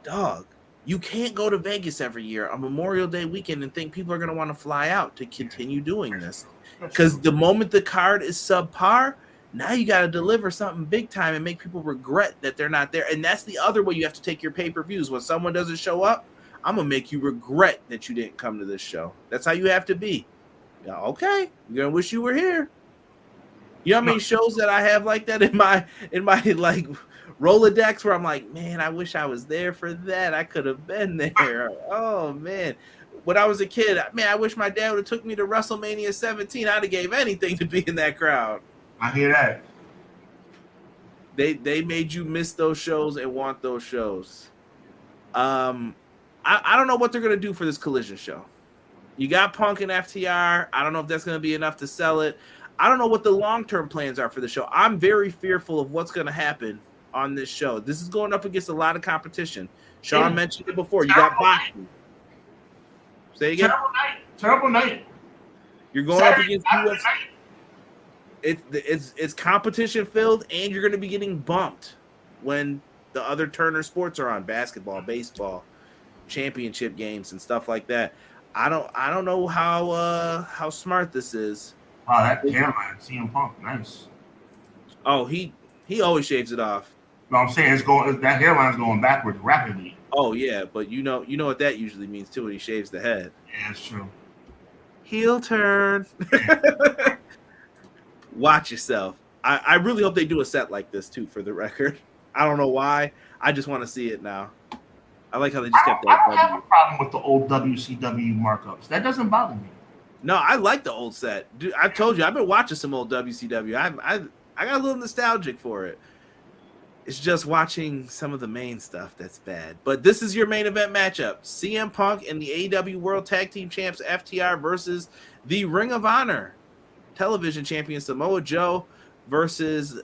dog, you can't go to Vegas every year on Memorial Day weekend and think people are going to want to fly out to continue doing this. Because the moment the card is subpar, now you got to deliver something big time and make people regret that they're not there. And that's the other way you have to take your pay-per-views. When someone doesn't show up, I'm going to make you regret that you didn't come to this show. That's how you have to be. Yeah, okay, you're going to wish you were here. You know how many shows that I have like that in my like Rolodex where I'm like, man, I wish I was there for that. I could have been there. Oh, man. When I was a kid, man, I wish my dad would have took me to WrestleMania 17. I'd have gave anything to be in that crowd. I hear that. They made you miss those shows and want those shows. I don't know what they're going to do for this Collision show. You got Punk and FTR. I don't know if that's going to be enough to sell it. I don't know what the long-term plans are for the show. I'm very fearful of what's going to happen on this show. This is going up against a lot of competition. Sean mentioned it before. You got boxing. Say again. Terrible night. You're going up against UFC. It's competition filled, and you're going to be getting bumped when the other Turner sports are on: basketball, baseball, championship games, and stuff like that. I don't know how smart this is. Wow, that hairline, CM Punk, nice. Oh, he always shaves it off. No, I'm saying that hairline's going backwards rapidly. Oh yeah, but you know what that usually means too when he shaves the head. Yeah, it's true. Heel turn. Watch yourself. I really hope they do a set like this too, for the record. I don't know why. I just want to see it now. I like how they just kept that. I don't have a problem with the old WCW markups. That doesn't bother me. No, I like the old set. Dude, I've told you, I've been watching some old WCW. I got a little nostalgic for it. It's just watching some of the main stuff that's bad. But this is your main event matchup. CM Punk and the AEW World Tag Team Champs FTR versus the Ring of Honor Television Champion Samoa Joe versus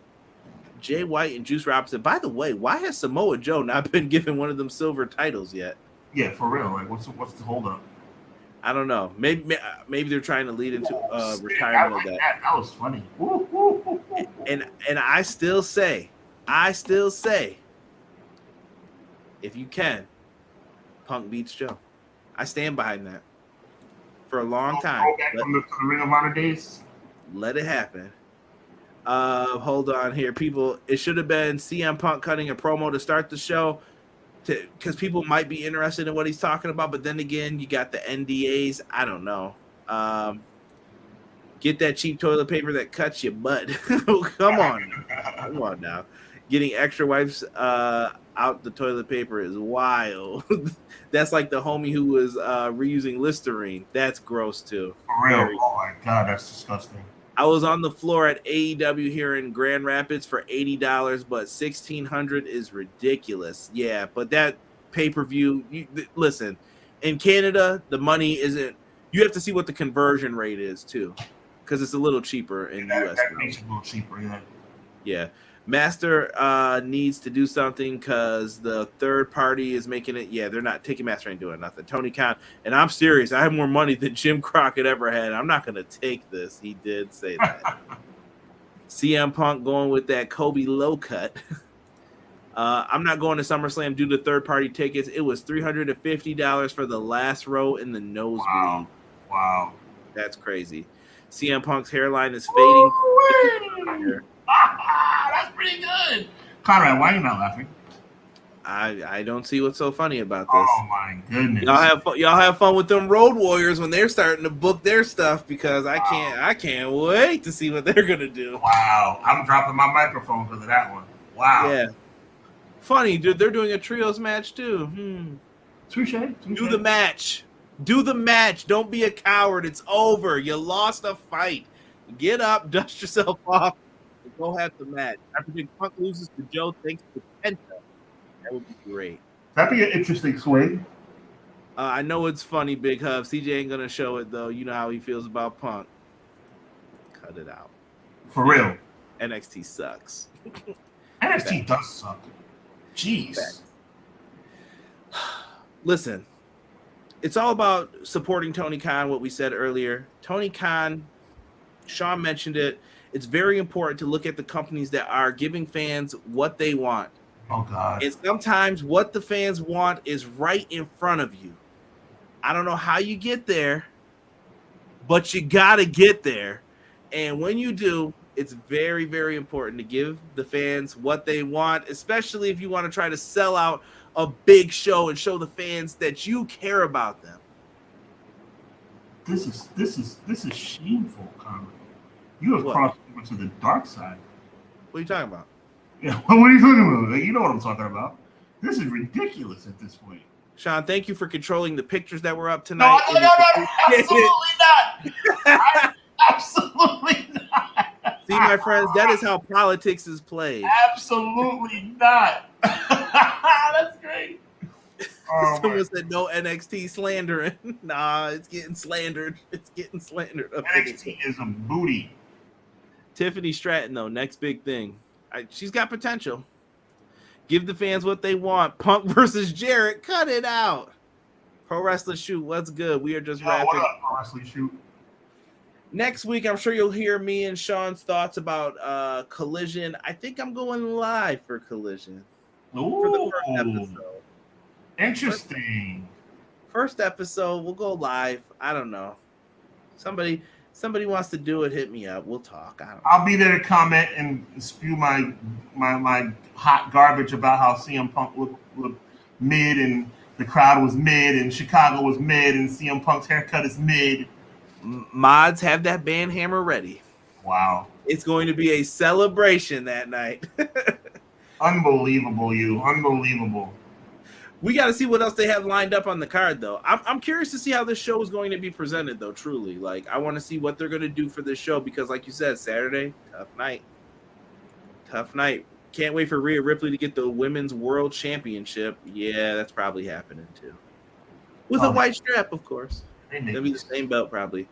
Jay White and Juice Robinson. By the way, why has Samoa Joe not been given one of them silver titles yet? Yeah, for real. Like, what's the holdup? I don't know. Maybe they're trying to lead into retirement of that. That was funny. And I still say, if you can, Punk beats Joe. I stand behind that. For a long time. From the Ring of Honor days. Let it happen. Hold on here, people. It should have been CM Punk cutting a promo to start the show, because people might be interested in what he's talking about. But then again, you got the NDAs. I don't know. Get that cheap toilet paper that cuts your butt. Come on now. Getting extra wipes out the toilet paper is wild. That's like the homie who was reusing Listerine. That's gross too. For real? Oh my god, that's disgusting. I was on the floor at AEW here in Grand Rapids for $80, but $1,600 is ridiculous. Yeah, but that pay-per-view. Listen, in Canada, the money isn't. You have to see what the conversion rate is too, because it's a little cheaper in US. That makes it a little cheaper, yeah. Yeah. Master needs to do something because the third party is making it. Yeah, they're not. Ticketmaster ain't doing nothing. Tony Khan, and I'm serious. I have more money than Jim Crockett ever had. I'm not going to take this. He did say that. CM Punk going with that Kobe low cut. I'm not going to SummerSlam due to third party tickets. It was $350 for the last row in the nosebleed. Wow. That's crazy. CM Punk's hairline is fading. That's pretty good. Conrad, why are you not laughing? I don't see what's so funny about this. Oh my goodness! Y'all have fun with them Road Warriors when they're starting to book their stuff, because I can't wait to see what they're gonna do. Wow, I'm dropping my microphone because of that one. Wow. Yeah. Funny, dude. They're doing a trios match too. Touche. Do the match. Do the match. Don't be a coward. It's over. You lost a fight. Get up, dust yourself off. Go have the match. I predict Punk loses to Joe thanks to Penta. That would be great. That'd be an interesting swing. I know it's funny, Big Hub. CJ ain't gonna show it though. You know how he feels about Punk. Cut it out. For real. NXT sucks. NXT does suck. Jeez. Listen, it's all about supporting Tony Khan. What we said earlier. Tony Khan. Sean mentioned it. It's very important to look at the companies that are giving fans what they want. Oh, God. And sometimes what the fans want is right in front of you. I don't know how you get there, but you got to get there. And when you do, it's very, very important to give the fans what they want, especially if you want to try to sell out a big show and show the fans that you care about them. This is shameful, Conrad. You have crossed over to the dark side. What are you talking about? Yeah, what are you talking about? You know what I'm talking about. This is ridiculous at this point. Sean, thank you for controlling the pictures that were up tonight. No, absolutely not. Absolutely not. See, my friends, that is how politics is played. Absolutely not. That's great. Someone said no NXT slandering. Nah, it's getting slandered. It's getting slandered. NXT is a booty. Tiffany Stratton, though, next big thing. She's got potential. Give the fans what they want. Punk versus Jarrett. Cut it out. Pro Wrestling Shoot. What's good? We are just wrapping. What up, Pro Wrestling Shoot? Next week, I'm sure you'll hear me and Sean's thoughts about Collision. I think I'm going live for Collision. Ooh. For the first episode. Interesting. First episode, we'll go live. I don't know. Somebody wants to do it, hit me up. We'll talk. I'll be there to comment and spew my hot garbage about how CM Punk looked mid, and the crowd was mid, and Chicago was mid, and CM Punk's haircut is mid. Mods, have that band hammer ready. Wow. It's going to be a celebration that night. Unbelievable, you. Unbelievable. We got to see what else they have lined up on the card, though. I'm curious to see how this show is going to be presented, though, truly. Like, I want to see what they're going to do for this show because, like you said, Saturday, tough night. Tough night. Can't wait for Rhea Ripley to get the Women's World Championship. Yeah, that's probably happening, too. With a white strap, of course. That'll be the same belt, probably.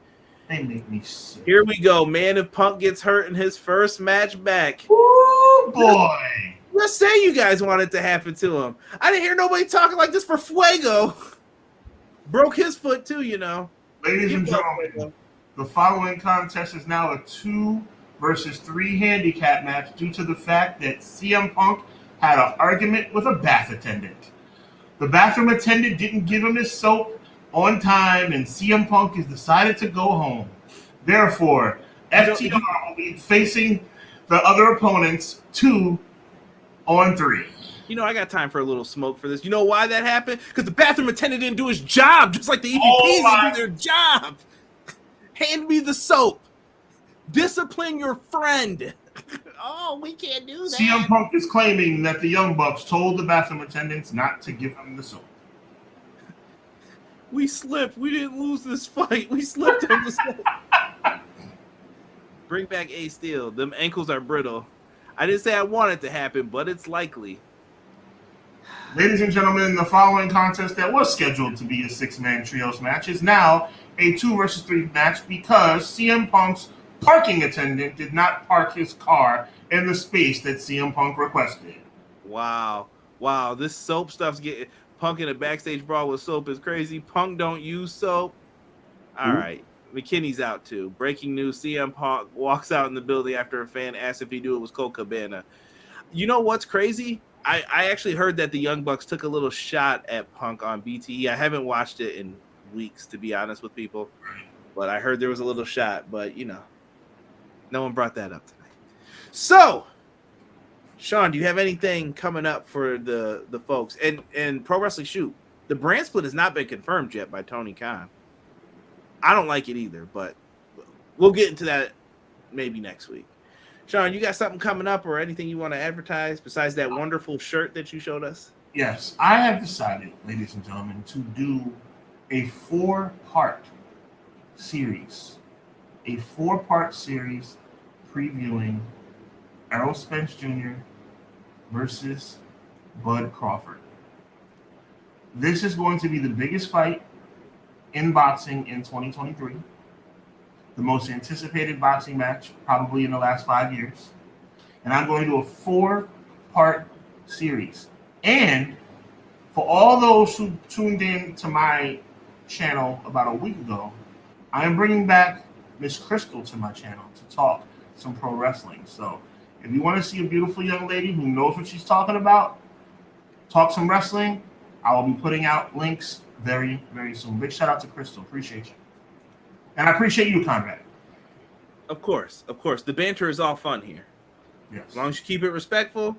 They make me sick. Here we go. Man, if Punk gets hurt in his first match back. Oh, boy. Let's say you guys want it to happen to him. I didn't hear nobody talking like this for Fuego. Broke his foot too, you know. Ladies and gentlemen, the following contest is now a 2 versus 3 handicap match due to the fact that CM Punk had an argument with a bath attendant. The bathroom attendant didn't give him his soap on time, and CM Punk has decided to go home. Therefore, FTR will be facing the other opponents 2 on 3. You know, I got time for a little smoke for this. You know why that happened? Because the bathroom attendant didn't do his job, just like the EVPs didn't do their job. Hand me the soap. Discipline your friend. Oh, we can't do that. CM Punk is claiming that the Young Bucks told the bathroom attendants not to give him the soap. We slipped. We didn't lose this fight. We slipped on the soap. Bring back Ace Steel. Them ankles are brittle. I didn't say I want it to happen, but it's likely. Ladies and gentlemen, the following contest that was scheduled to be a 6-man trios match is now a 2 versus 3 match because CM Punk's parking attendant did not park his car in the space that CM Punk requested. Wow. This soap stuff's getting Punk in a backstage brawl with soap is crazy. Punk don't use soap. All right. McKinney's out too. Breaking news: CM Punk walks out in the building after a fan asked if he knew it was Colt Cabana. You know what's crazy? I actually heard that the Young Bucks took a little shot at Punk on BTE. I haven't watched it in weeks, to be honest with people, but I heard there was a little shot. But no one brought that up tonight. So, Sean, do you have anything coming up for the folks? And Pro Wrestling Shoot, the brand split has not been confirmed yet by Tony Khan. I don't like it either, but we'll get into that maybe next week. Sean, you got something coming up or anything you want to advertise besides that wonderful shirt that you showed us? Yes, I have decided, ladies and gentlemen, to do a 4-part series. A 4-part series previewing Errol Spence Jr. versus Bud Crawford. This is going to be the biggest fight in boxing in 2023. The most anticipated boxing match probably in the last 5 years. And I'm going to do a 4-part series. And for all those who tuned in to my channel about a week ago, I am bringing back Miss Crystal to my channel to talk some pro wrestling. So if you want to see a beautiful young lady who knows what she's talking about, talk some wrestling, I will be putting out links very, very soon. Big shout out to Crystal. Appreciate you. And I appreciate you, Conrad. Of course. The banter is all fun here. Yes. As long as you keep it respectful,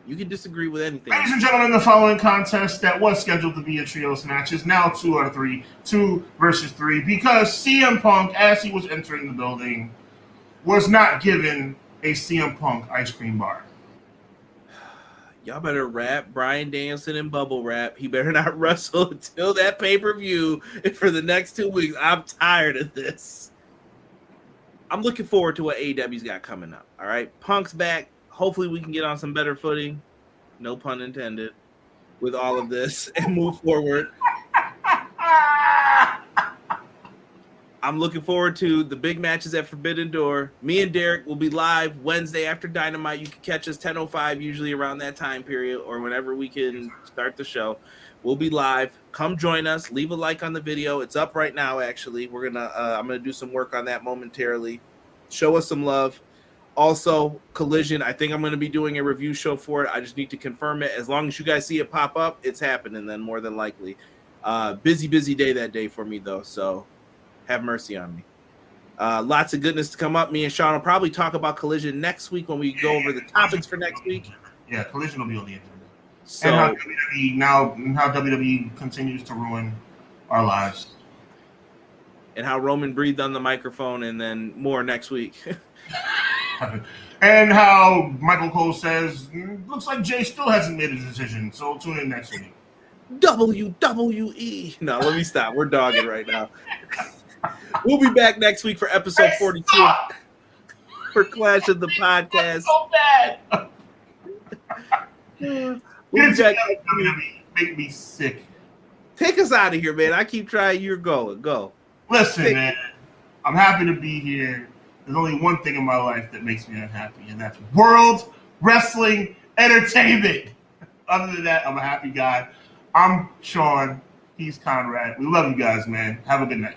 you can disagree with anything. Ladies and gentlemen, the following contest that was scheduled to be a trios match is now 2 out of 3, 2 versus 3, because CM Punk, as he was entering the building, was not given a CM Punk ice cream bar. Y'all better wrap Bryan Danielson in bubble wrap. He better not wrestle until that pay-per-view for the next 2 weeks. I'm tired of this. I'm looking forward to what AEW's got coming up. All right, Punk's back. Hopefully we can get on some better footing, no pun intended, with all of this and move forward. I'm looking forward to the big matches at Forbidden Door. Me and Derek will be live Wednesday after Dynamite. You can catch us 10:05, usually around that time period, or whenever we can start the show. We'll be live. Come join us. Leave a like on the video. It's up right now, actually. I'm gonna do some work on that momentarily. Show us some love. Also, Collision, I think I'm going to be doing a review show for it. I just need to confirm it. As long as you guys see it pop up, it's happening then, more than likely. Busy day that day for me, though, so have mercy on me. Lots of goodness to come up. Me and Sean will probably talk about Collision next week when we go over the topics for next week. Yeah, Collision will be on the agenda. So, and how WWE continues to ruin our lives. And how Roman breathed on the microphone, and then more next week. And how Michael Cole says, looks like Jay still hasn't made a decision, so tune in next week. WWE. No, let me stop. We're dogging right now. We'll be back next week for episode 42 for Clash of the Podcast. So bad. We'll be back. Make me sick. Take us out of here, man. I keep trying. You're going. Go. Listen, man. I'm happy to be here. There's only one thing in my life that makes me unhappy, and that's World Wrestling Entertainment. Other than that, I'm a happy guy. I'm Sean. He's Conrad. We love you guys, man. Have a good night.